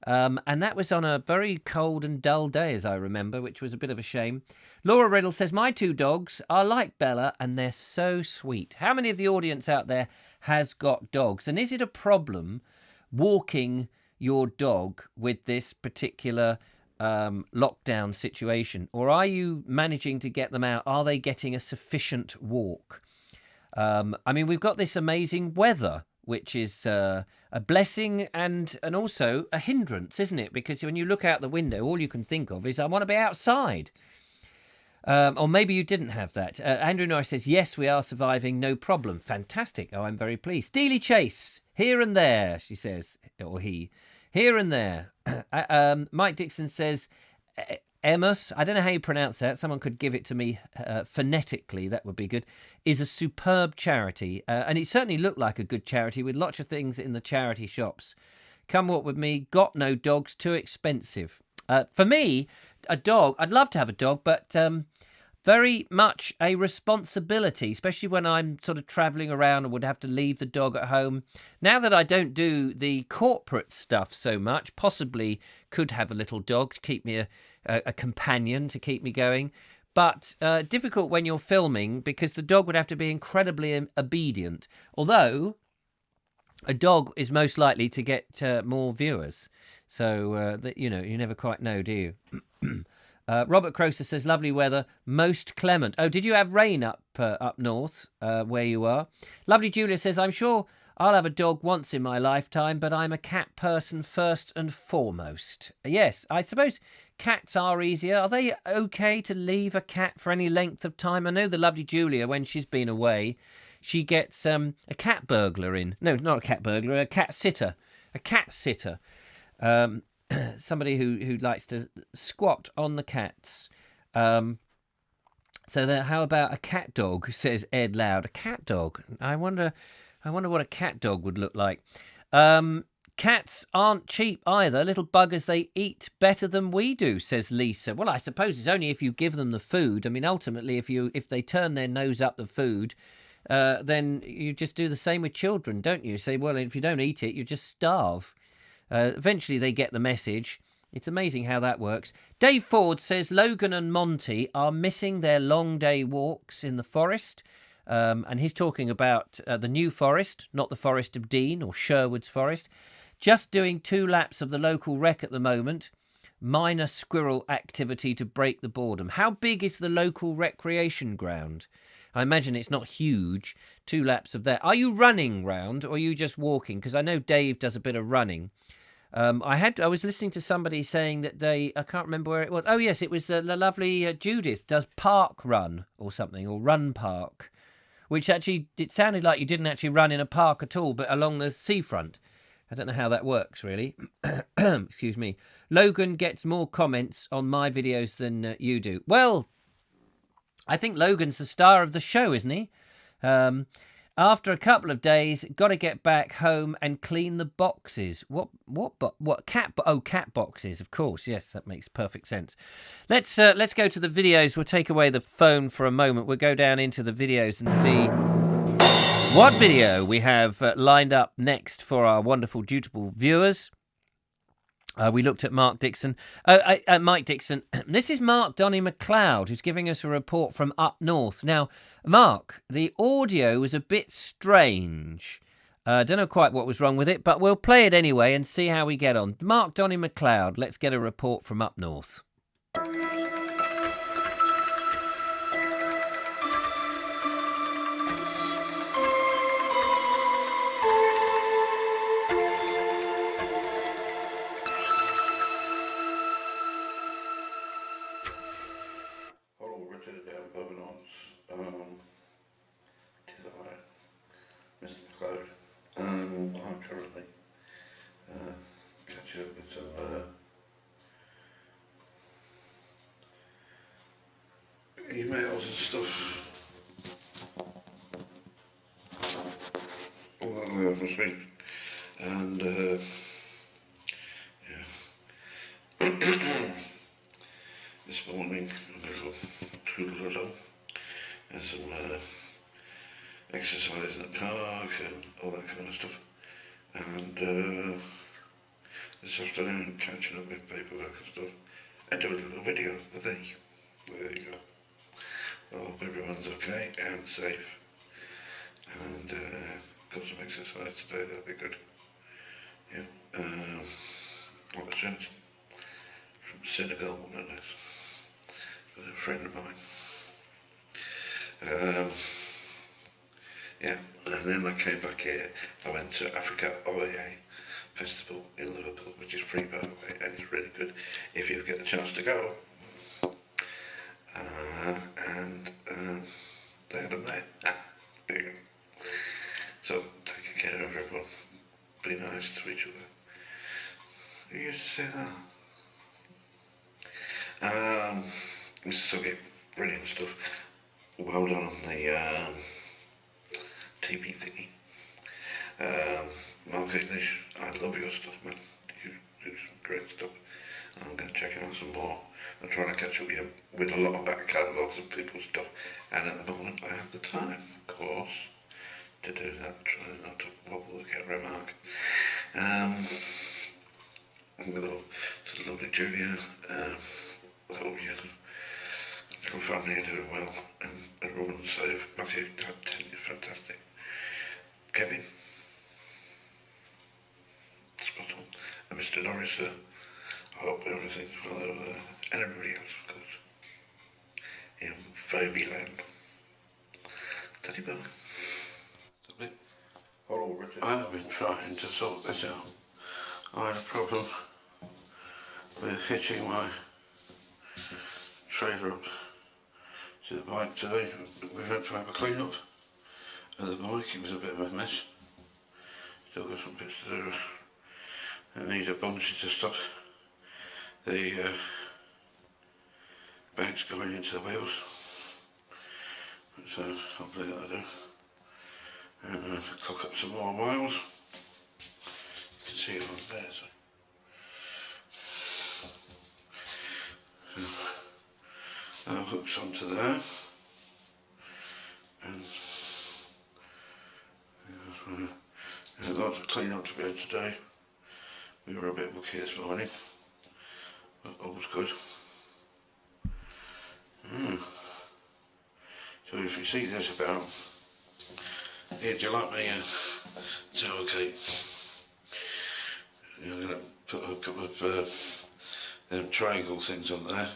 Speaker 1: and that was on a very cold and dull day, as I remember, which was a bit of a shame. Laura Riddle says, my 2 dogs are like Bella, and they're so sweet. How many of the audience out there has got dogs? And is it a problem walking your dog with this particular lockdown situation, or are you managing to get them out? Are they getting a sufficient walk? I mean, we've got this amazing weather, which is a blessing and also a hindrance, isn't it? Because when you look out the window, all you can think of is, I want to be outside. Or maybe you didn't have that. Andrew Norris says, yes, we are surviving, no problem. Fantastic. Oh, I'm very pleased. Steely Chase, here and there, she says, or he. Here and there. Mike Dixon says, Emus, I don't know how you pronounce that. Someone could give it to me phonetically. That would be good. Is a superb charity. And it certainly looked like a good charity with lots of things in the charity shops. Come walk with me. Got no dogs. Too expensive. For me, a dog, I'd love to have a dog, but very much a responsibility, especially when I'm sort of travelling around and would have to leave the dog at home. Now that I don't do the corporate stuff so much, possibly could have a little dog to keep me a companion to keep me going. But difficult when you're filming because the dog would have to be incredibly obedient. Although a dog is most likely to get more viewers. So, you never quite know, do you? Robert Croser says, lovely weather, most clement. Oh, did you have rain up north where you are? Lovely Julia says, I'm sure I'll have a dog once in my lifetime, but I'm a cat person first and foremost. Yes, I suppose cats are easier. Are they okay to leave a cat for any length of time? I know the lovely Julia, when she's been away, she gets a cat burglar in. No, not a cat burglar, a cat sitter. A cat sitter. Somebody who likes to squat on the cats. So how about a cat dog, says Ed Loud. A cat dog. I wonder what a cat dog would look like. Cats aren't cheap either. Little buggers, they eat better than we do, says Lisa. Well, I suppose it's only if you give them the food. I mean, ultimately, if they turn their nose up the food, then you just do the same with children, don't you? Say, well, if you don't eat it, you just starve. Eventually they get the message. It's amazing how that works. Dave Ford says Logan and Monty are missing their long day walks in the forest. And he's talking about the New Forest, not the Forest of Dean or Sherwood's Forest. Just doing 2 laps of the local rec at the moment. Minor squirrel activity to break the boredom. How big is the local recreation ground? I imagine it's not huge. 2 laps of that. Are you running round or are you just walking? Because I know Dave does a bit of running. I was listening to somebody saying that I can't remember where it was. Oh, yes, it was the lovely Judith does park run or something, or run park, which actually, it sounded like you didn't actually run in a park at all, but along the seafront. I don't know how that works, really. Excuse me. Logan gets more comments on my videos than you do. Well, I think Logan's the star of the show, isn't he? After a couple of days, got to get back home and clean the boxes. What cat? Oh, cat boxes, of course. Yes, that makes perfect sense. Let's go to the videos. We'll take away the phone for a moment. We'll go down into the videos and see what video we have lined up next for our wonderful, dutiful viewers. We looked at Mark Dixon. Mike Dixon. This is Mark Donny McLeod, who's giving us a report from up north. Now, Mark, the audio was a bit strange. I don't know quite what was wrong with it, but we'll play it anyway and see how we get on. Mark Donny McLeod, let's get a report from up north.
Speaker 7: shoot me some emails and stuff. All that way over this week. And this morning I'm going to go toodle along and some exercise in the park and all that kind of stuff. And this afternoon catching up with paperwork and stuff and do a little video for thee. There you go. I hope everyone's okay and safe. And got some exercise today, that'll be good. Yeah. What was that? From Senegal, no less. A friend of mine. Yeah, and then I came back here. I went to Africa Oye Festival in Liverpool, which is free by the way, and it's really good if you get the chance to go. And there and there. There you go. So taking care of everyone. Be nice to each other. Who used to say that? Mr. Suggy, brilliant stuff. Well done on the TV thingy. Mark Ignish, I love your stuff, man. You do some great stuff. I'm going to check out some more. I'm trying to catch up with a lot of back catalogues of people's stuff, and at the moment I have the time, of course, to do that, trying not to wobble the camera mark. Hello to the lovely Julia. Oh yeah, the whole family are doing well, and everyone's safe. Matthew, Dad, Ted is fantastic. Kevin, spot on. And Mr. Norris, I hope everything's well over there. And everybody else, of course. In Phoebe Land. Daddy Bye.
Speaker 8: Hello, Richard.
Speaker 7: I've been trying to sort this out. I had a problem with hitching my trailer up to the bike today. We had to have a clean up of the bike. It was a bit of a mess. Still got some bits to do. I need a bungee to stop the bags going into the wheels. So hopefully that'll do. And cock up some more miles. You can see it on there. So that hooks onto there. And lots of clean up to be had today. We were a bit mucky this morning, but all's good. So if you see this about, here, do you like my tower cake? I'm going to put a couple of them triangle things on there,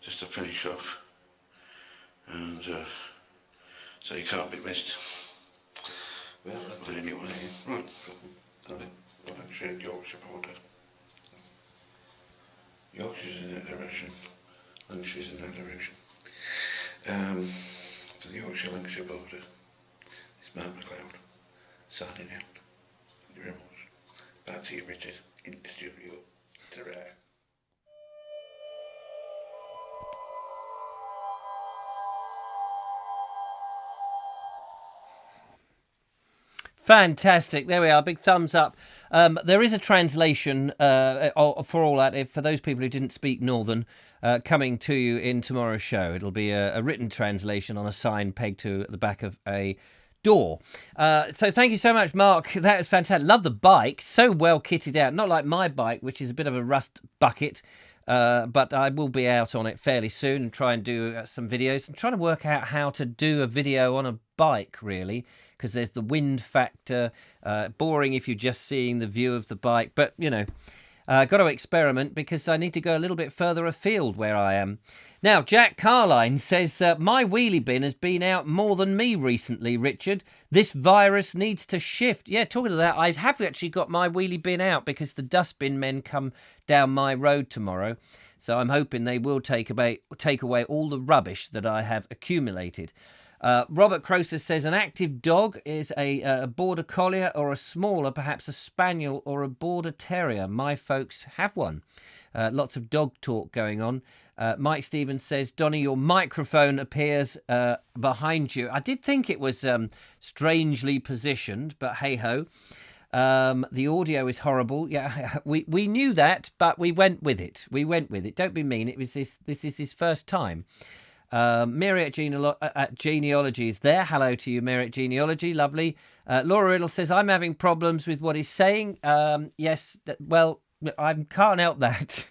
Speaker 7: just to finish off, and so you can't be missed. Well, anyway, right, I've actually had Yorkshire border. Yorkshire's in that direction, Lancashire's in that direction. For the Yorkshire-Lancashire border, it's Mark McLeod, signing out. Thank you very much. Back to you, Richard, in the studio. Ta-ra.
Speaker 1: Fantastic. There we are. Big thumbs up. There is a translation for all that. For those people who didn't speak Northern, coming to you in tomorrow's show. It'll be a written translation on a sign pegged to the back of a door. So thank you so much, Mark. That was fantastic. Love the bike. So well kitted out. Not like my bike, which is a bit of a rust bucket. But I will be out on it fairly soon and try and do some videos. I'm trying to work out how to do a video on a bike, really, because there's the wind factor. Boring if you're just seeing the view of the bike. But, you know, got to experiment because I need to go a little bit further afield where I am. Now, Jack Carline says, my wheelie bin has been out more than me recently, Richard. This virus needs to shift. Yeah, talking to that, I have actually got my wheelie bin out because the dustbin men come down my road tomorrow. So I'm hoping they will take away all the rubbish that I have accumulated. Robert Croser says an active dog is a border collier or a smaller, perhaps a spaniel or a border terrier. My folks have one. Lots of dog talk going on. Mike Stevens says, Donny, your microphone appears behind you. I did think it was strangely positioned, but hey-ho. The audio is horrible. Yeah, we knew that, but we went with it. Don't be mean. This is his first time. Mary at Genealogy is there. Hello to you, Mary at Genealogy. Lovely. Laura Riddle says, I'm having problems with what he's saying. Yes, well, I can't help that.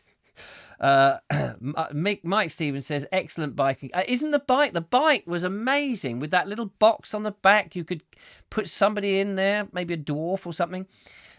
Speaker 1: Mike Stevens says, excellent biking. Isn't the bike was amazing with that little box on the back. You could put somebody in there, maybe a dwarf or something.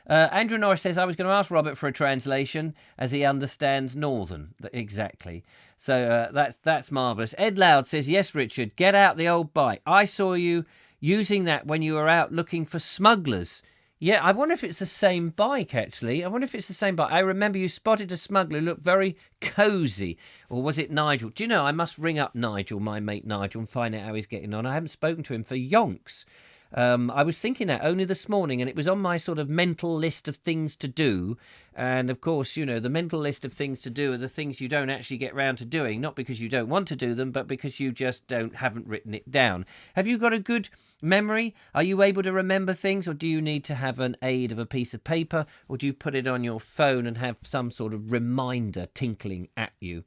Speaker 1: Andrew Norris says, I was going to ask Robert for a translation as he understands Northern. Exactly. So that's marvellous. Ed Loud says, yes, Richard, get out the old bike. I saw you using that when you were out looking for smugglers. Yeah, I wonder if it's the same bike, actually. I remember you spotted a smuggler who looked very cosy. Or was it Nigel? Do you know, I must ring up Nigel, my mate Nigel, and find out how he's getting on. I haven't spoken to him for yonks. I was thinking that only this morning, and it was on my sort of mental list of things to do. And, of course, you know, the mental list of things to do are the things you don't actually get round to doing, not because you don't want to do them, but because you just haven't written it down. Have you got a good memory? Are you able to remember things, or do you need to have an aid of a piece of paper, or do you put it on your phone and have some sort of reminder tinkling at you?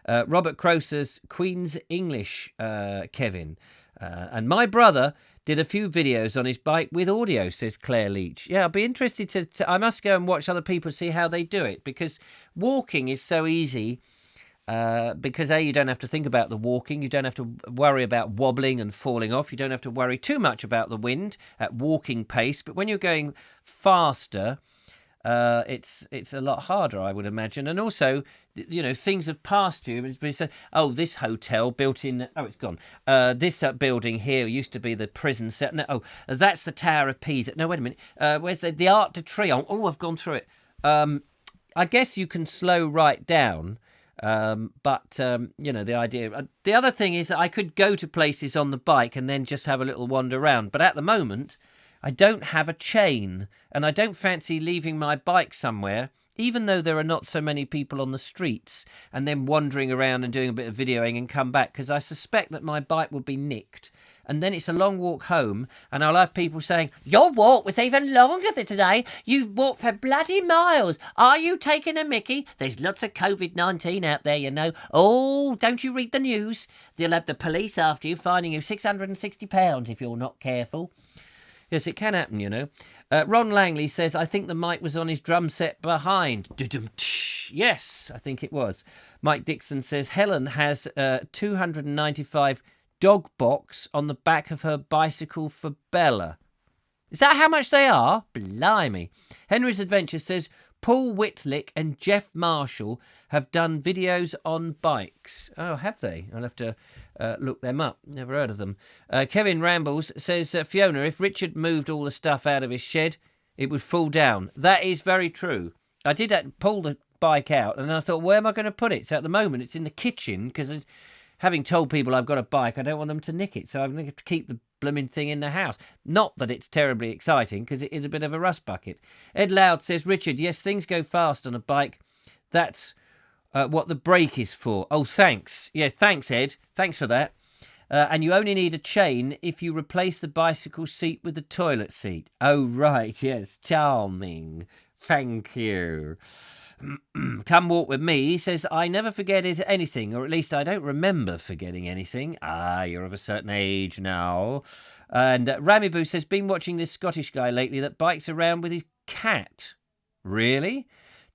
Speaker 1: Robert Croser's Queen's English, Kevin. And my brother did a few videos on his bike with audio, says Claire Leach. Yeah, I'll be interested to I must go and watch other people see how they do it, because walking is so easy. Because you don't have to think about the walking, you don't have to worry about wobbling and falling off, you don't have to worry too much about the wind at walking pace. But when you're going faster, it's a lot harder, I would imagine. And also, you know, things have passed you. It's been said, oh, this hotel built in, oh, it's gone. This building here used to be the prison set. No, oh, that's the Tower of Pisa. No, wait a minute. Where's the Arc de Triomphe? Oh, I've gone through it. I guess you can slow right down. But you know, the idea. The other thing is that I could go to places on the bike and then just have a little wander around. But at the moment, I don't have a chain, and I don't fancy leaving my bike somewhere, even though there are not so many people on the streets, and then wandering around and doing a bit of videoing and come back, because I suspect that my bike will be nicked. And then it's a long walk home, and I'll have people saying, your walk was even longer than today. You've walked for bloody miles. Are you taking a mickey? There's lots of COVID-19 out there, you know. Oh, don't you read the news? They'll have the police after you, fining you £660 if you're not careful. Yes, it can happen, you know. Ron Langley says, I think the mic was on his drum set behind. Yes, I think it was. Mike Dixon says, Helen has 295 dog box on the back of her bicycle for Bella. Is that how much they are? Blimey. Henry's Adventure says, Paul Whitlick and Jeff Marshall have done videos on bikes. Oh, have they? I'll have to look them up. Never heard of them. Kevin Rambles says, Fiona, if Richard moved all the stuff out of his shed, it would fall down. That is very true. I did pull the bike out, and I thought, where am I going to put it? So at the moment, it's in the kitchen, because having told people I've got a bike, I don't want them to nick it, so I'm going to have to keep the blooming thing in the house. Not that it's terribly exciting, because it is a bit of a rust bucket. Ed Loud says, Richard, yes, things go fast on a bike. That's what the brake is for. Oh, thanks. Yeah, thanks, Ed. Thanks for that. And you only need a chain if you replace the bicycle seat with the toilet seat. Oh, right, yes, charming. Thank you. Come walk with me. He says, I never forget anything, or at least I don't remember forgetting anything. Ah, you're of a certain age now. And Ramy Boo says, been watching this Scottish guy lately that bikes around with his cat. Really?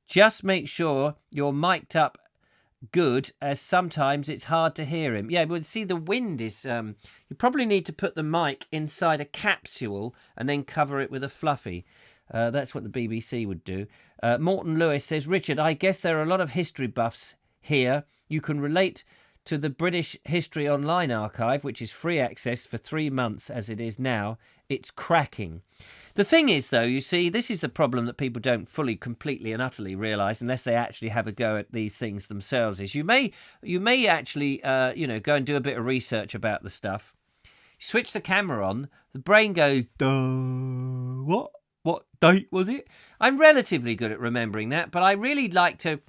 Speaker 1: Just make sure you're mic'd up good, as sometimes it's hard to hear him. Yeah, but see, the wind is... you probably need to put the mic inside a capsule and then cover it with a fluffy. That's what the BBC would do. Morton Lewis says, Richard, I guess there are a lot of history buffs here. You can relate to the British History Online archive, which is free access for 3 months as it is now. It's cracking. The thing is, though, you see, this is the problem that people don't fully, completely and utterly realise unless they actually have a go at these things themselves, is you may actually, go and do a bit of research about the stuff. switch the camera on, the brain goes, duh, what date was it? I'm relatively good at remembering that, but I really like to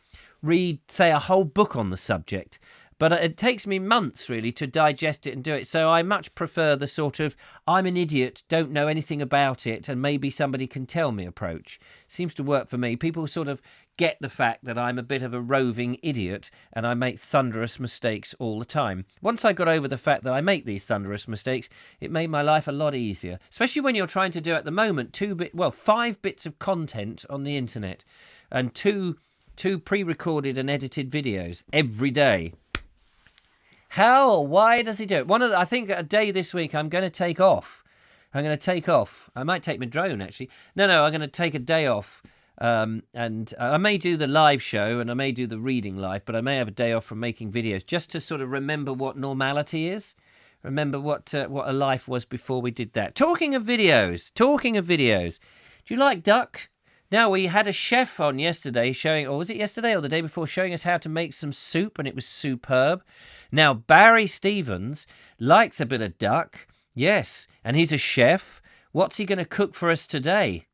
Speaker 1: read, say, a whole book on the subject. But it takes me months, really, to digest it and do it. So I much prefer the sort of, I'm an idiot, don't know anything about it, and maybe somebody can tell me approach. Seems to work for me. People sort of get the fact that I'm a bit of a roving idiot and I make thunderous mistakes all the time. Once I got over the fact that I make these thunderous mistakes, it made my life a lot easier. Especially when you're trying to do at the moment 5 bits of content on the internet and two pre-recorded and edited videos every day. How or why does he do it? I think a day this week I'm going to take off. I might take my drone, actually. No, I'm going to take a day off. And I may do the live show and I may do the reading live, but I may have a day off from making videos just to sort of remember what normality is. Remember what a life was before we did that. Talking of videos. Do you like duck? Now, we had a chef on yesterday showing, or was it yesterday or the day before, showing us how to make some soup, and it was superb. Now, Barry Stevens likes a bit of duck. Yes, and he's a chef. What's he going to cook for us today?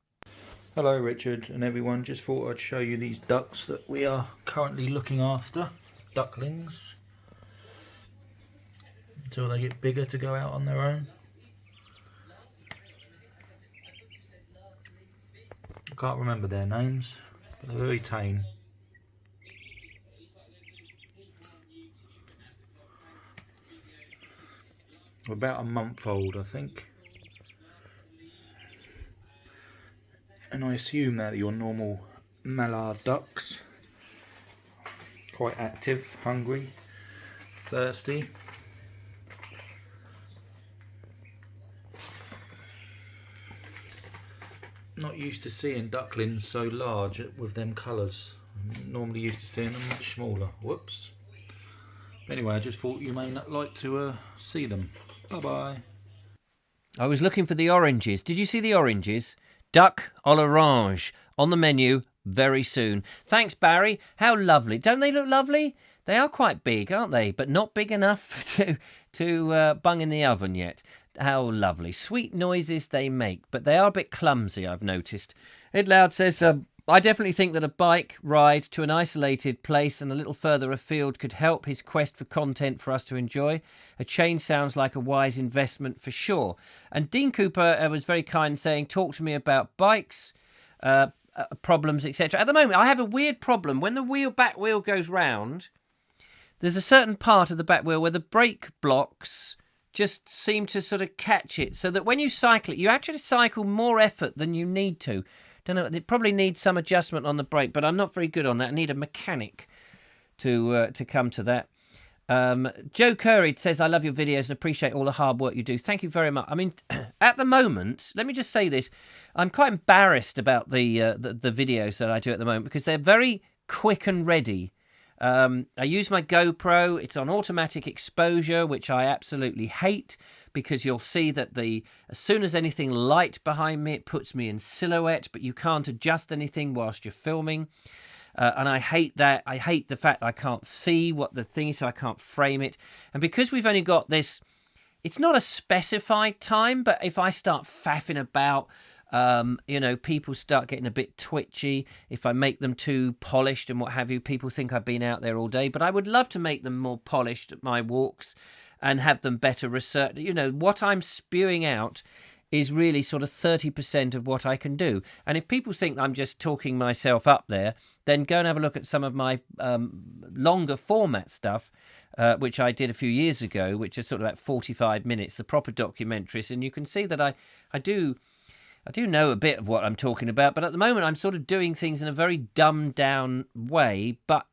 Speaker 8: Hello, Richard and everyone. Just thought I'd show you these ducks that we are currently looking after. Ducklings. Until they get bigger to go out on their own. I can't remember their names, but they're very tame. They're about a month old, I think. And I assume they're your normal mallard ducks. Quite active, hungry, thirsty. Not used to seeing ducklings so large with them colours. I'm normally used to seeing them much smaller. Whoops. Anyway, I just thought you may not like to see them. Bye bye.
Speaker 1: I was looking for the oranges. Did you see the oranges? Duck à l'orange on the menu very soon. Thanks, Barry. How lovely. Don't they look lovely? They are quite big, aren't they? But not big enough to bung in the oven yet. How lovely. Sweet noises they make, but they are a bit clumsy, I've noticed. Ed Loud says, I definitely think that a bike ride to an isolated place and a little further afield could help his quest for content for us to enjoy. A chain sounds like a wise investment for sure. And Dean Cooper was very kind, saying, talk to me about bikes, problems, etc. At the moment, I have a weird problem. When the back wheel goes round, there's a certain part of the back wheel where the brake blocks just seem to sort of catch it, so that when you cycle it, you actually cycle more effort than you need to. Don't know, it probably needs some adjustment on the brake, but I'm not very good on that. I need a mechanic to come to that. Joe Curry says, I love your videos and appreciate all the hard work you do. Thank you very much. I mean, at the moment, let me just say this. I'm quite embarrassed about the videos that I do at the moment because they're very quick and ready. I use my GoPro. It's on automatic exposure, which I absolutely hate because you'll see that as soon as anything light behind me, it puts me in silhouette, but you can't adjust anything whilst you're filming. And I hate that. I hate the fact I can't see what the thing is, so I can't frame it. And because we've only got this, it's not a specified time, but if I start faffing about, people start getting a bit twitchy. If I make them too polished and what have you, people think I've been out there all day. But I would love to make them more polished at my walks and have them better researched. What I'm spewing out is really sort of 30% of what I can do. And if people think I'm just talking myself up there, then go and have a look at some of my longer format stuff, which I did a few years ago, which is sort of about 45 minutes, the proper documentaries. And you can see that I do know a bit of what I'm talking about, but at the moment I'm sort of doing things in a very dumbed down way, but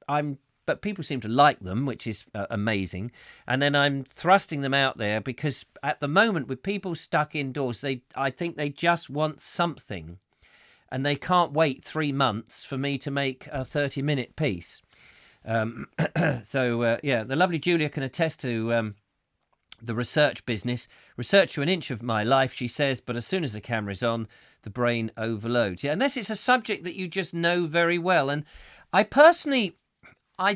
Speaker 1: people seem to like them, which is amazing. And then I'm thrusting them out there because at the moment with people stuck indoors, I think they just want something and they can't wait 3 months for me to make a 30-minute piece. The lovely Julia can attest to the research business. Research to an inch of my life, she says, but as soon as the camera's on, the brain overloads. Yeah, unless it's a subject that you just know very well. And I personally, I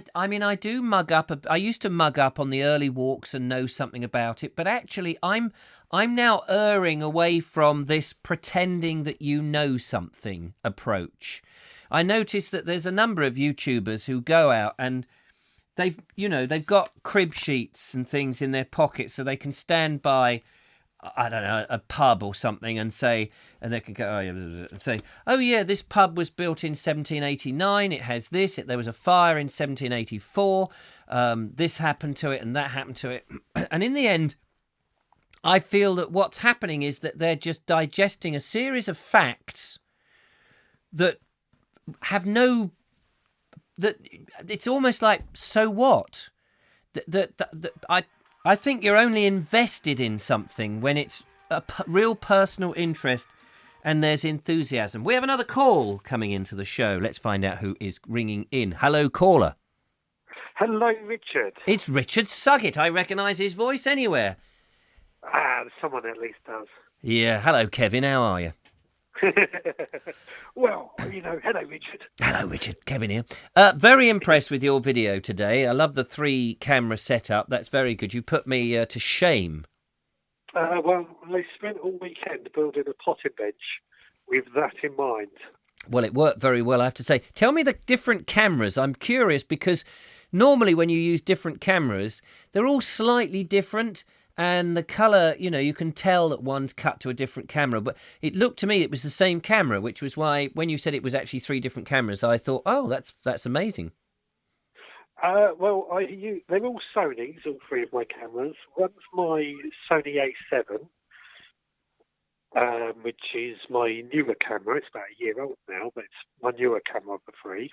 Speaker 1: do mug up. I used to mug up on the early walks and know something about it, but actually I'm I'm now erring away from this pretending that you know something approach. I noticed that there's a number of YouTubers who go out and they've got crib sheets and things in their pockets so they can stand by, I don't know, a pub or something and they can go, and say, oh yeah, this pub was built in 1789. It has this. There was a fire in 1784. This happened to it and that happened to it. And in the end, I feel that what's happening is that they're just digesting a series of facts that have no... that it's almost like, so what? I think you're only invested in something when it's a real personal interest and there's enthusiasm. We have another call coming into the show. Let's find out who is ringing in. Hello, caller.
Speaker 9: Hello, Richard.
Speaker 1: It's Richard Suggett. I recognise his voice anywhere.
Speaker 9: Someone at least does.
Speaker 1: Yeah. Hello, Kevin. How are you?
Speaker 9: Well, hello, Richard.
Speaker 1: Hello, Richard. Kevin here. Very impressed with your video today. I love the 3-camera setup. That's very good. You put me to shame.
Speaker 9: Well, I spent all weekend building a potting bench with that in mind.
Speaker 1: Well, it worked very well, I have to say. Tell me the different cameras. I'm curious because normally when you use different cameras, they're all slightly different. And the colour, you can tell that one's cut to a different camera. But it looked to me it was the same camera, which was why when you said it was actually 3 different cameras, I thought, oh, that's amazing.
Speaker 9: Well, they're all Sonys, all 3 of my cameras. One's my Sony A7, which is my newer camera. It's about a year old now, but it's my newer camera of the 3.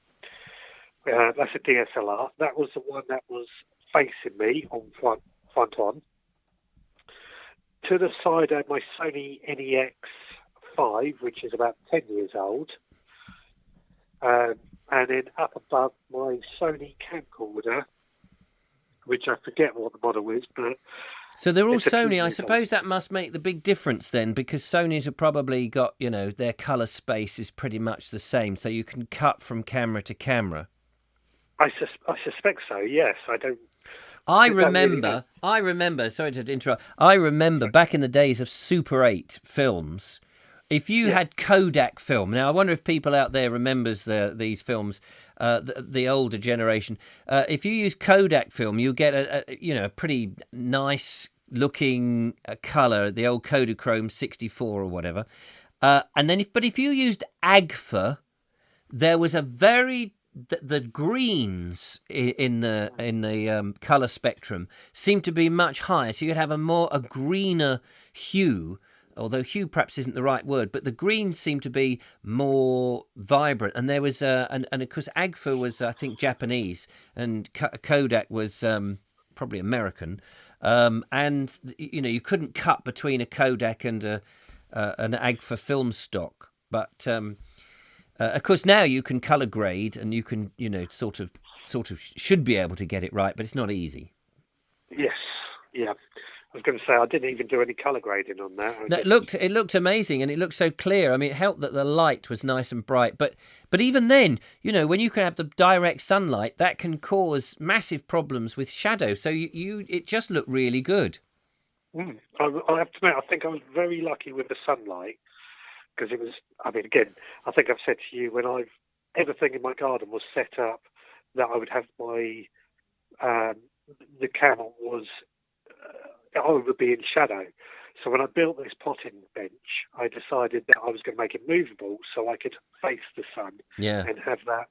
Speaker 9: That's a DSLR. That was the one that was facing me on front on. To the side, I had my Sony NEX5, which is about 10 years old. And then up above, my Sony camcorder, which I forget what the model is, but...
Speaker 1: So they're all Sony. I suppose that must make the big difference then, because Sony's have probably got, their colour space is pretty much the same, so you can cut from camera to camera.
Speaker 9: I suspect so, yes.
Speaker 1: I remember, sorry to interrupt, I remember back in the days of Super 8 films, if you had Kodak film, now I wonder if people out there remembers these films, the older generation, if you use Kodak film, you get a pretty nice looking colour, the old Kodachrome 64 or whatever, and then if you used Agfa, there was a very... The greens in the colour spectrum seem to be much higher, so you could have a greener hue, although hue perhaps isn't the right word, but the greens seem to be more vibrant. And there was and of course Agfa was, I think, Japanese, and Kodak was probably American, and you couldn't cut between a Kodak and an Agfa film stock, but. Of course, now you can colour grade and you can, sort of should be able to get it right, but it's not easy.
Speaker 9: Yes, yeah. I was going to say I didn't even do any colour grading on that.
Speaker 1: No, it looked amazing and it looked so clear. I mean, it helped that the light was nice and bright, but even then, when you can have the direct sunlight, that can cause massive problems with shadow. So it just looked really good.
Speaker 9: I have to admit, I think I was very lucky with the sunlight. Because it was, again, I think I've said to you, everything in my garden was set up that I would have my, the camera was, I would be in shadow. So when I built this potting bench, I decided that I was going to make it movable so I could face the sun and have that,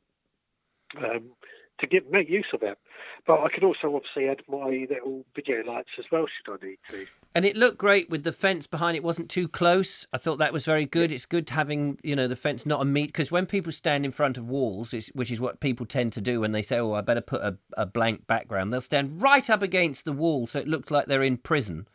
Speaker 9: to make use of it. But I could also obviously add my little video lights as well, should I need to.
Speaker 1: And it looked great with the fence behind. It wasn't too close. I thought that was very good. It's good having, the fence not a meet, because when people stand in front of walls, which is what people tend to do when they say, oh, I better put a blank background, they'll stand right up against the wall so it looks like they're in prison,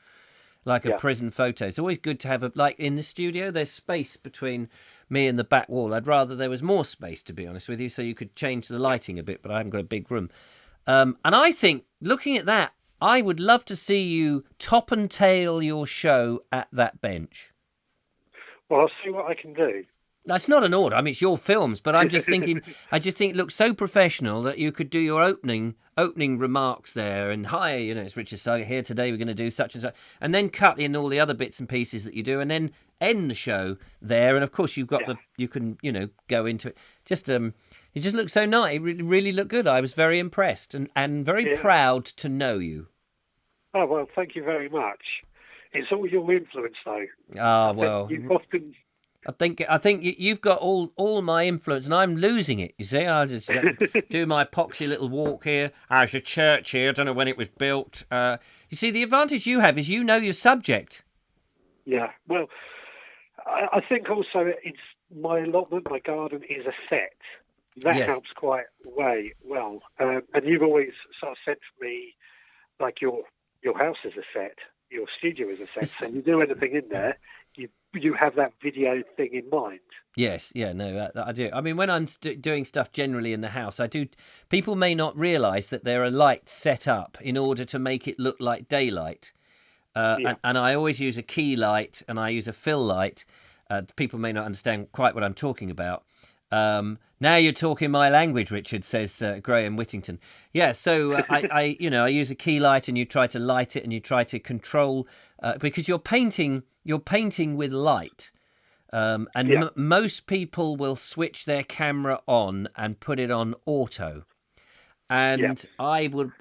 Speaker 1: like a prison photo. It's always good to have like in the studio, there's space between me and the back wall. I'd rather there was more space, to be honest with you, so you could change the lighting a bit, but I haven't got a big room. And I think, looking at that, I would love to see you top and tail your show at that bench.
Speaker 9: Well, I'll see what I can do.
Speaker 1: That's not an order. I mean, it's your films, but I'm just thinking. I just think it looks so professional that you could do your opening remarks there, and hi, it's Richard Saga here today. We're going to do such and such, and then cut in all the other bits and pieces that you do, and then end the show there. And of course, you've got you can go into it. Just it just looks so nice. It really looked good. I was very impressed and very proud to know you.
Speaker 9: Oh well, thank you very much. It's all your influence, though.
Speaker 1: Ah, well.
Speaker 9: You've often.
Speaker 1: I think you've got all my influence, and I'm losing it. You see, I just do my poxy little walk here. There's a church here. I don't know when it was built. You see, the advantage you have is you know your subject.
Speaker 9: Yeah, well, I think also it's my allotment, my garden is a set. That helps quite well. And you've always sort of said to me, like your house is a set, your studio is a set. So you do anything in there, you have that video thing in mind.
Speaker 1: Yes, yeah, no, that I do. I mean, when I'm doing stuff generally in the house, I do. People may not realise that there are lights set up in order to make it look like daylight. And I always use a key light and I use a fill light. People may not understand quite what I'm talking about. Now you're talking my language, Richard, says Graham Whittington. Yeah, so I use a key light and you try to light it and you try to control because you're painting with light. Most people will switch their camera on and put it on auto. And I would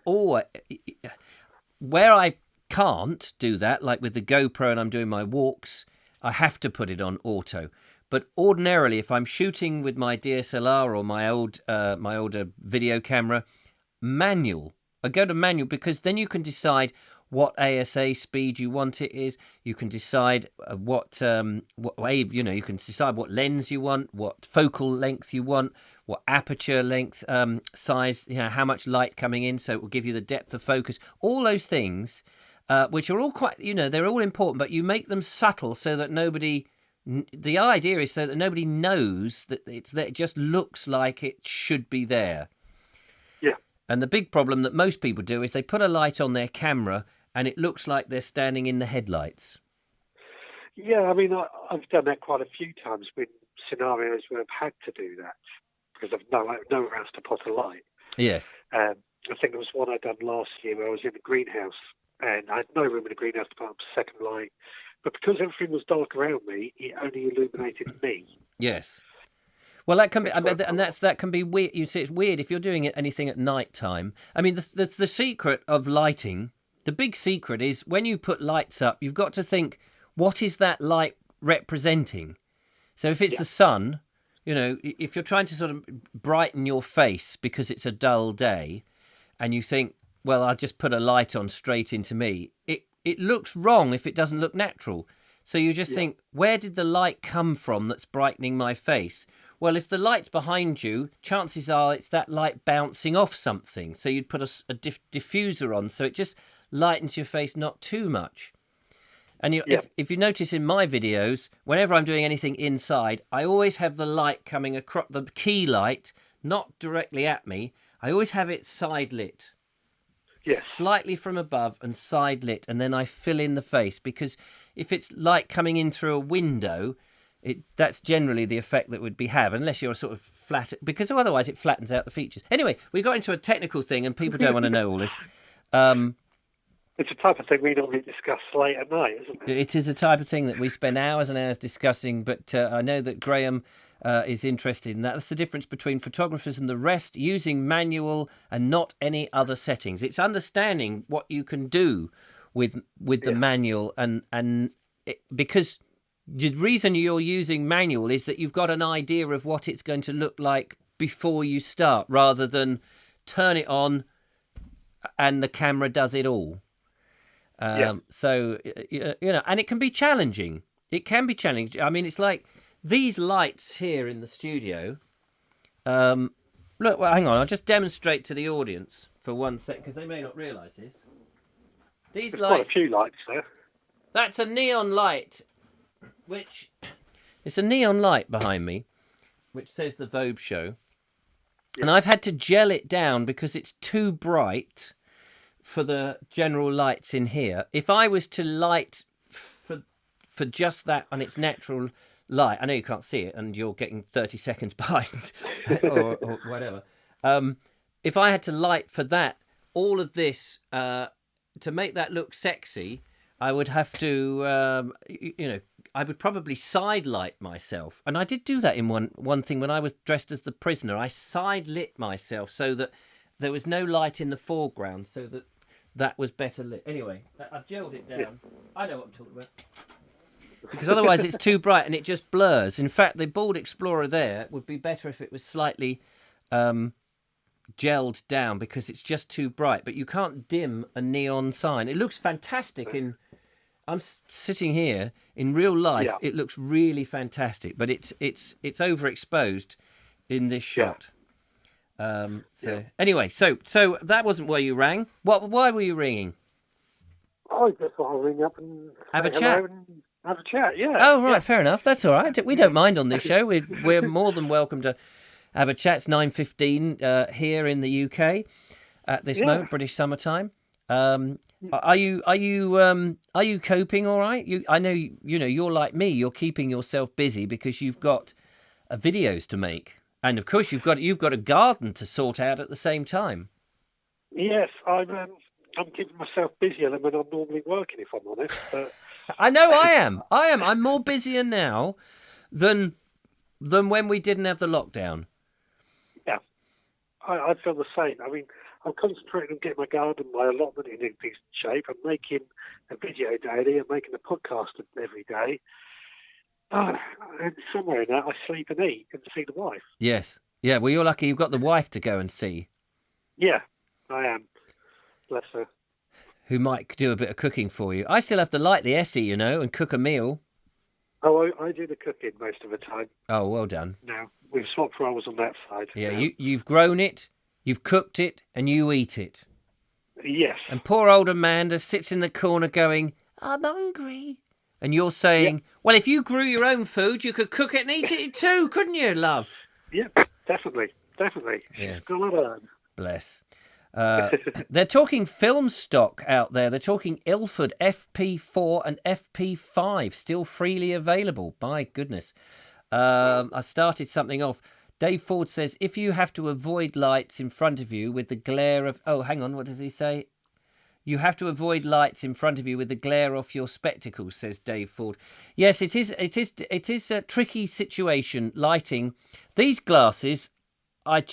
Speaker 1: where I can't do that, like with the GoPro and I'm doing my walks, I have to put it on auto. But ordinarily, if I'm shooting with my DSLR or my older video camera, manual. I go to manual because then you can decide what ASA speed you want it is. You can decide what wave, you can decide what lens you want, what focal length you want, what aperture length, size, how much light coming in, so it will give you the depth of focus. All those things, which are all quite, they're all important, but you make them subtle so that nobody. The idea is so that nobody knows that it's there. It just looks like it should be there.
Speaker 9: Yeah.
Speaker 1: And the big problem that most people do is they put a light on their camera and it looks like they're standing in the headlights.
Speaker 9: Yeah, I mean, I've done that quite a few times with scenarios where I've had to do that because I've nowhere else to put a light.
Speaker 1: Yes.
Speaker 9: I think there was one I'd done last year where I was in the greenhouse and I had no room in the greenhouse to put up a second light. But because everything was dark around me, it only illuminated me.
Speaker 1: Yes. Well, that can be, that can be weird. You see, it's weird if you're doing anything at night time. I mean, the secret of lighting, the big secret is when you put lights up, you've got to think, what is that light representing? So if it's the sun, if you're trying to sort of brighten your face because it's a dull day, and you think, well, I'll just put a light on straight into me, it looks wrong if it doesn't look natural. So you just think, where did the light come from that's brightening my face? Well, if the light's behind you, chances are it's that light bouncing off something. So you'd put a diffuser on so it just lightens your face not too much. And if you notice in my videos, whenever I'm doing anything inside, I always have the light coming across, the key light, not directly at me. I always have it side lit.
Speaker 9: Yes.
Speaker 1: Slightly from above and side lit, and then I fill in the face, because if it's light coming in through a window, that's generally the effect that would be have, unless you're sort of flat, because otherwise it flattens out the features. Anyway, we got into a technical thing and people don't want to know all this.
Speaker 9: It's a type of thing we normally discuss late at night, isn't it?
Speaker 1: It is a type of thing that we spend hours and hours discussing, but I know that Graham is interested in that. That's the difference between photographers and the rest, using manual and not any other settings. It's understanding what you can do with the manual, because the reason you're using manual is that you've got an idea of what it's going to look like before you start, rather than turn it on and the camera does it all. So, and it can be challenging. I mean, it's like these lights here in the studio. Look, well, hang on. I'll just demonstrate to the audience for 1 second, because they may not realise this. There's
Speaker 9: quite a few lights there.
Speaker 1: That's a neon light, it's a neon light behind me, which says the Vobes Show. Yeah. And I've had to gel it down because it's too bright for the general lights in here. If I was to light for just that on its natural light. I know you can't see it, and you're getting 30 seconds behind, or whatever. If I had to light for that, all of this to make that look sexy, I would have to, I would probably side light myself, and I did do that in one thing when I was dressed as the prisoner. I side lit myself so that there was no light in the foreground, so that was better lit. Anyway, I've gelled it down. I know what I'm talking about. Because otherwise it's too bright and it just blurs. In fact, the Bald Explorer there would be better if it was slightly gelled down, because it's just too bright. But you can't dim a neon sign. It looks fantastic I'm sitting here in real life. Yeah. It looks really fantastic, but it's overexposed in this shot. Anyway, so that wasn't why you rang. Why were you ringing?
Speaker 9: I just thought I'd ring up and
Speaker 1: have a chat.
Speaker 9: Have a chat, yeah.
Speaker 1: Oh, right, fair enough. That's all right. We don't mind on this show. We're more than welcome to have a chat. It's 9:15 here in the UK at this moment, British summertime. Are you coping all right? I know you're like me. You're keeping yourself busy because you've got videos to make, and of course you've got a garden to sort out at the same time.
Speaker 9: Yes, I'm keeping myself busier than when I'm normally working, if I'm honest. But
Speaker 1: I know I am. I'm more busier now than when we didn't have the lockdown.
Speaker 9: Yeah, I feel the same. I mean, I'm concentrating on getting my garden, my allotment in decent shape. I'm making a video daily. I'm making a podcast every day. And somewhere in that, I sleep and eat and see the wife.
Speaker 1: Yes. Yeah, well, you're lucky you've got the wife to go and see.
Speaker 9: Yeah, I am. Bless her.
Speaker 1: Who might do a bit of cooking for you. I still have to light the Essie, and cook a meal.
Speaker 9: Oh, I do the cooking most of the time.
Speaker 1: Oh, well done.
Speaker 9: Now, we've swapped roles on that side.
Speaker 1: Yeah, you've grown it, you've cooked it, and you eat it.
Speaker 9: Yes.
Speaker 1: And poor old Amanda sits in the corner going, I'm hungry. And you're saying, well, if you grew your own food, you could cook it and eat it too, couldn't you, love?
Speaker 9: Yeah, definitely.
Speaker 1: Yes.
Speaker 9: Got a lot of
Speaker 1: Bless. They're talking film stock out there. They're talking Ilford FP4 and FP5 still freely available. My goodness. I started something off. Dave Ford says, if you have to avoid lights in front of you with the glare of... Oh, hang on. What does he say? You have to avoid lights in front of you with the glare off your spectacles, says Dave Ford. Yes, it is a tricky situation, lighting. These glasses... I've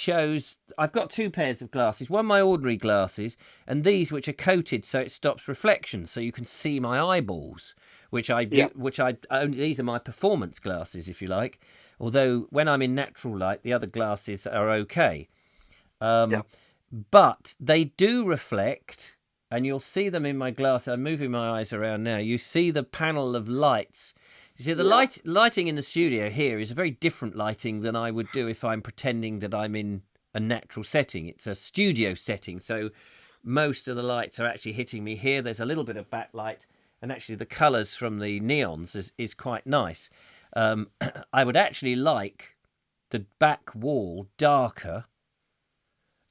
Speaker 1: got two pairs of glasses, one my ordinary glasses and these which are coated so it stops reflection, so you can see my eyeballs, which I do, these are my performance glasses, if you like, although when I'm in natural light, the other glasses are okay. But they do reflect, and you'll see them in my glass. I'm moving my eyes around now. You see the panel of lights. You see, the lighting in the studio here is a very different lighting than I would do if I'm pretending that I'm in a natural setting. It's a studio setting, so most of the lights are actually hitting me here. There's a little bit of backlight, and actually the colours from the neons is quite nice. I would actually like the back wall darker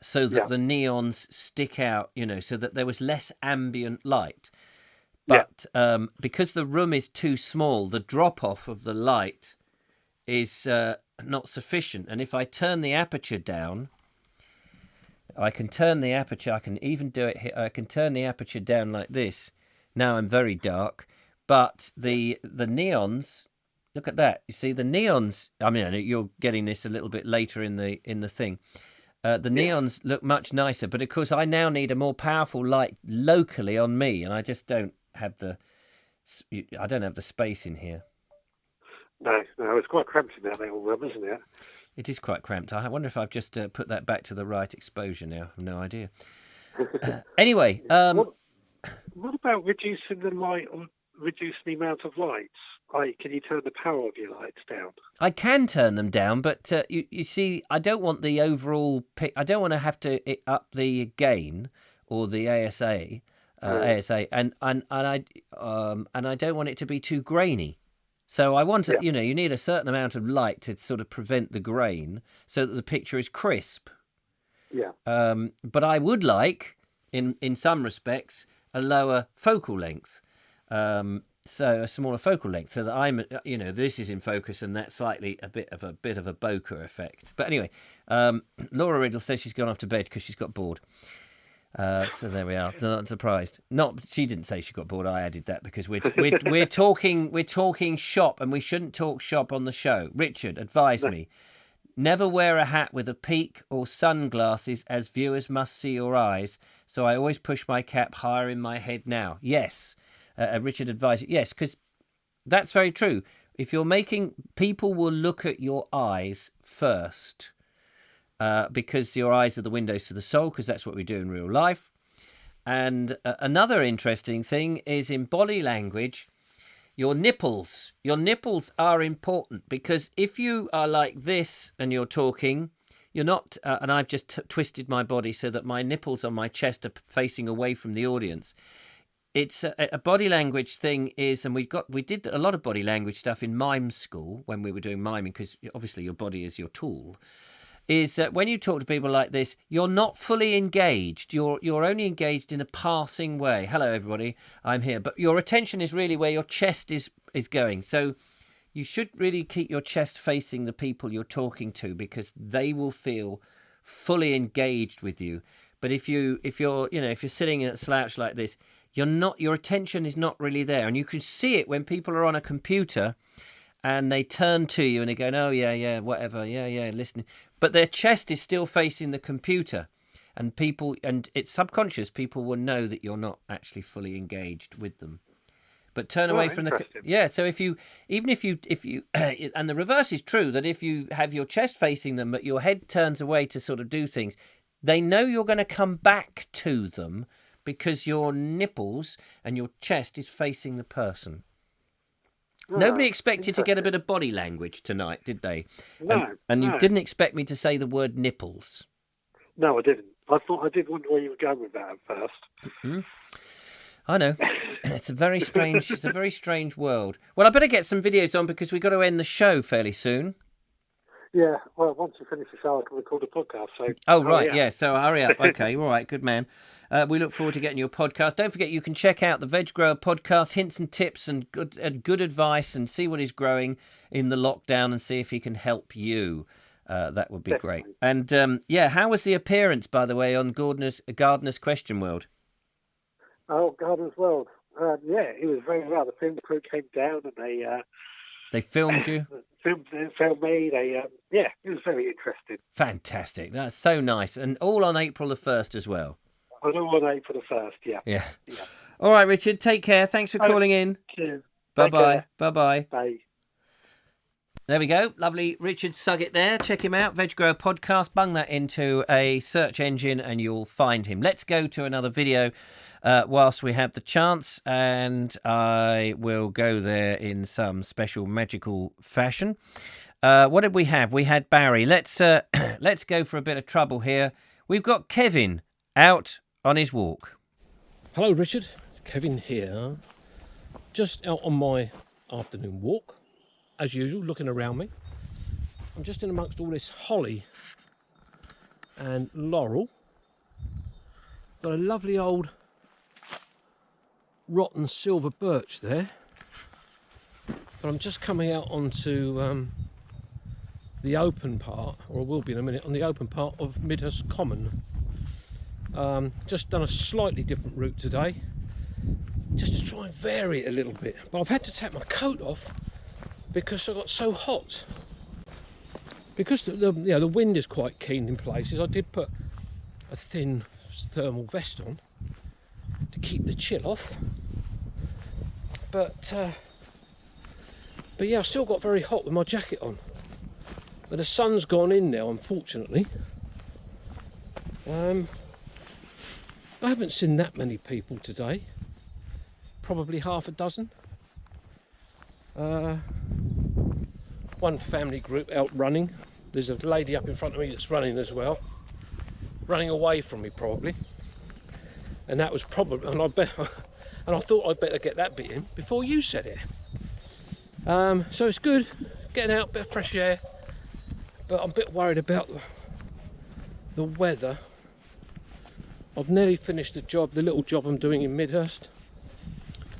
Speaker 1: so that the neons stick out, so that there was less ambient light. But because the room is too small, the drop-off of the light is not sufficient. And if I turn the aperture down, I can turn the aperture. I can even do it here. I can turn the aperture down like this. Now I'm very dark. But the neons, look at that. You see, the neons, I mean, you're getting this a little bit later in the thing. The neons look much nicer. But, of course, I now need a more powerful light locally on me, and I just don't have the space in here.
Speaker 9: No, it's quite cramped in that little room, isn't it?
Speaker 1: It is quite cramped. I wonder if I've just put that back to the right exposure now. I've no idea. Anyway,
Speaker 9: what about reducing the light or reducing the amount of lights? Can you turn the power of your lights down?
Speaker 1: I can turn them down, but you see, I don't want the overall I don't want to have to up the gain or the ASA. And I don't want it to be too grainy. So I want it, you need a certain amount of light to sort of prevent the grain so that the picture is crisp.
Speaker 9: Yeah.
Speaker 1: But I would like, in some respects, a lower focal length. so a smaller focal length, so that I'm, this is in focus, and that's slightly a bit of a bokeh effect. But anyway, Laura Riddle says she's gone off to bed because she's got bored. So there we are. Not surprised. She didn't say she got bored. I added that because we're talking shop, and we shouldn't talk shop on the show. Richard, advise me. Never wear a hat with a peak or sunglasses, as viewers must see your eyes. So I always push my cap higher in my head now. Yes, Richard advised. Yes, because that's very true. If you're making, people will look at your eyes first. Because your eyes are the windows to the soul, because that's what we do in real life. And another interesting thing is in body language, your nipples. Your nipples are important, because if you are like this and you're talking, you're not, and I've just twisted my body so that my nipples on my chest are facing away from the audience. It's a body language thing is, and we did a lot of body language stuff in mime school when we were doing miming, because obviously your body is your tool. Is that when you talk to people like this, you're not fully engaged. You're only engaged in a passing way. Hello, everybody. I'm here. But your attention is really where your chest is going. So you should really keep your chest facing the people you're talking to, because they will feel fully engaged with you. But if you're sitting in a slouch like this, your attention is not really there. And you can see it when people are on a computer and they turn to you and they go, oh, yeah, whatever, yeah, listening. But their chest is still facing the computer. And it's subconscious, people will know that you're not actually fully engaged with them. But turn away from the... Yeah, so if you and the reverse is true, that if you have your chest facing them, but your head turns away to sort of do things, they know you're going to come back to them because your nipples and your chest is facing the person. Nobody expected to get a bit of body language tonight, did they?
Speaker 9: No.
Speaker 1: And you didn't expect me to say the word nipples.
Speaker 9: No, I didn't. I did wonder where you were going with that at first.
Speaker 1: Mm-hmm. I know. It's a very strange world. Well, I better get some videos on, because we've got to end the show fairly soon.
Speaker 9: Yeah, well, once you finish the show, I can record a podcast. So.
Speaker 1: Oh, right, yeah, so hurry up. Okay, all right, good man. We look forward to getting your podcast. Don't forget, you can check out the Veg Grower podcast, hints and tips and good advice, and see what he's growing in the lockdown and see if he can help you. That would be Definitely. Great. And, how was the appearance, by the way, on Gardener's Question World?
Speaker 9: Oh, Gardener's World. It was very well. The film crew came down and
Speaker 1: they filmed you?
Speaker 9: Filmed me. It was very interesting.
Speaker 1: Fantastic. That's so nice. And all on April the 1st as well.
Speaker 9: All on April the 1st, yeah.
Speaker 1: Yeah. All right, Richard, take care. Thanks for calling in.
Speaker 9: Cheers.
Speaker 1: Bye-bye. Bye-bye.
Speaker 9: Bye.
Speaker 1: There we go. Lovely Richard Suggett there. Check him out. Veg Grower Podcast. Bung that into a search engine and you'll find him. Let's go to another video whilst we have the chance, and I will go there in some special magical fashion. What did we have? We had Barry. Let's go for a bit of trouble here. We've got Kevin out on his walk.
Speaker 10: Hello, Richard. Kevin here. Just out on my afternoon walk. As usual, looking around me. I'm just in amongst all this holly and laurel. Got a lovely old rotten silver birch there. But I'm just coming out onto the open part, or I will be in a minute, on the open part of Midhurst Common. Just done a slightly different route today, just to try and vary it a little bit. But I've had to take my coat off because I got so hot. Because the wind is quite keen in places, I did put a thin thermal vest on to keep the chill off. But yeah, I still got very hot with my jacket on. But the sun's gone in now, unfortunately. I haven't seen that many people today. Probably half a dozen. One family group out running. There's a lady up in front of me that's running as well. Running away from me probably. And that was probably, and I thought I'd better get that bit in before you said it. So it's good, getting out, a bit of fresh air. But I'm a bit worried about the weather. I've nearly finished the little job I'm doing in Midhurst.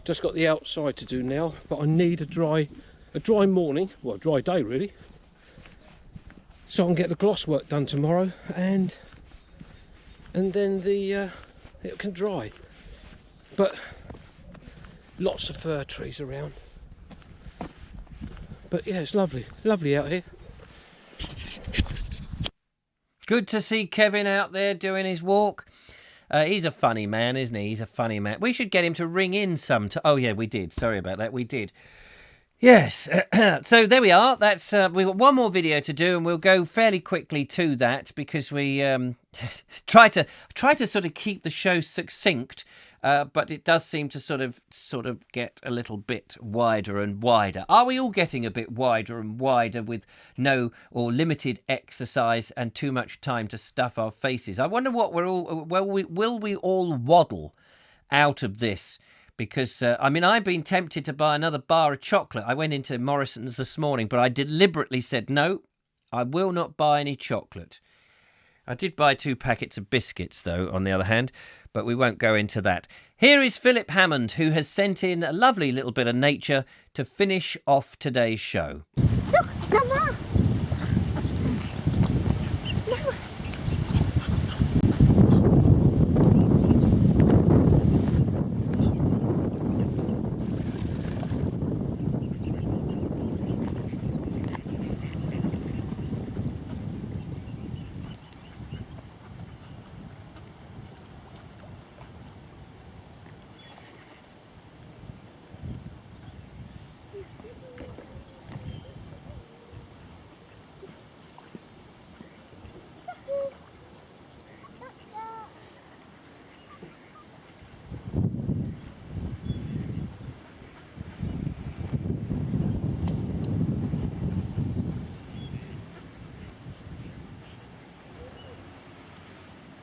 Speaker 10: Just got the outside to do now, but I need a dry morning, well, a dry day really, so I can get the gloss work done tomorrow, and then it can dry. But lots of fir trees around. But yeah, it's lovely out here.
Speaker 1: Good to see Kevin out there doing his walk. He's a funny man, isn't he? He's a funny man. We should get him to ring in some. Oh yeah, we did. Sorry about that. We did. Yes. So there we are. That's we've got one more video to do, and we'll go fairly quickly to that because we try to sort of keep the show succinct. But it does seem to sort of get a little bit wider and wider. Are we all getting a bit wider and wider with no or limited exercise and too much time to stuff our faces? I wonder what will we all waddle out of this? Because, I've been tempted to buy another bar of chocolate. I went into Morrison's this morning, but I deliberately said, no, I will not buy any chocolate. I did buy 2 packets of biscuits, though, on the other hand, but we won't go into that. Here is Philip Hammond, who has sent in a lovely little bit of nature to finish off today's show.
Speaker 11: Look, Mama! No.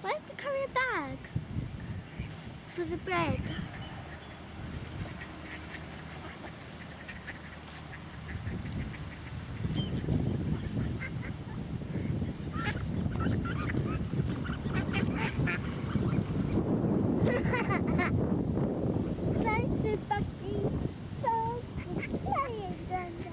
Speaker 11: Where's the carrier bag for the bread? There's the bucky dogs playing down there.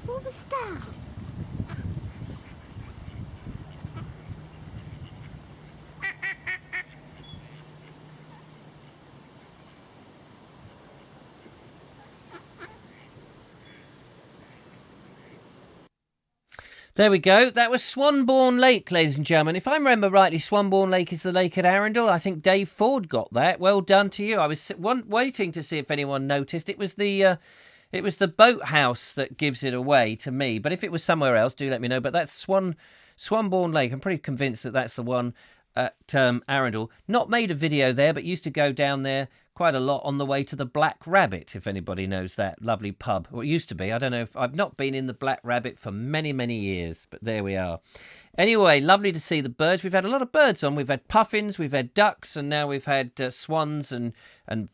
Speaker 11: What was that?
Speaker 1: There we go. That was Swanbourne Lake, ladies and gentlemen. If I remember rightly, Swanbourne Lake is the lake at Arundel. I think Dave Ford got that. Well done to you. I was waiting to see if anyone noticed. It was the boathouse that gives it away to me. But if it was somewhere else, do let me know. But that's Swanbourne Lake. I'm pretty convinced that that's the one at Arundel. Not made a video there, but used to go down there quite a lot on the way to the Black Rabbit, if anybody knows that lovely pub. Or it used to be. I don't know if I've not been in the Black Rabbit for many, many years, but there we are. Anyway, lovely to see the birds. We've had a lot of birds on. We've had puffins, we've had ducks, and now we've had swans and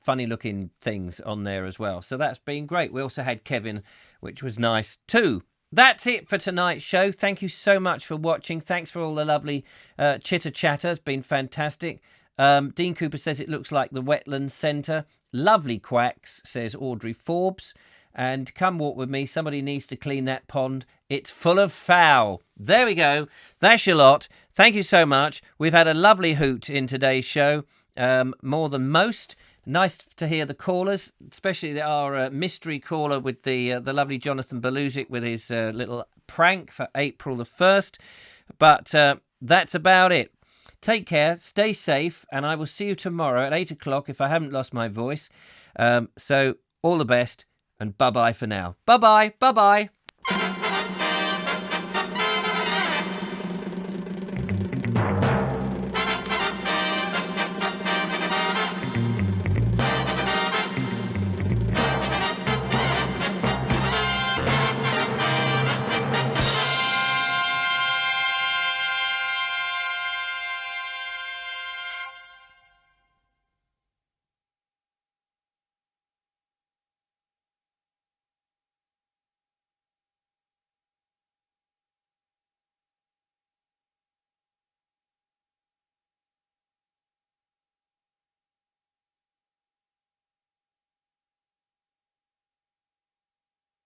Speaker 1: funny-looking things on there as well. So that's been great. We also had Kevin, which was nice too. That's it for tonight's show. Thank you so much for watching. Thanks for all the lovely chitter-chatter. It's been fantastic. Dean Cooper says it looks like the Wetland Centre. Lovely quacks, says Audrey Forbes. And come walk with me. Somebody needs to clean that pond. It's full of foul. There we go. That's your lot. Thank you so much. We've had a lovely hoot in today's show. More than most. Nice to hear the callers, especially our mystery caller with the lovely Jonathan Beluzic with his little prank for April the 1st. But that's about it. Take care, stay safe, and I will see you tomorrow at 8 o'clock if I haven't lost my voice. So all the best. And bye-bye for now. Bye-bye. Bye-bye.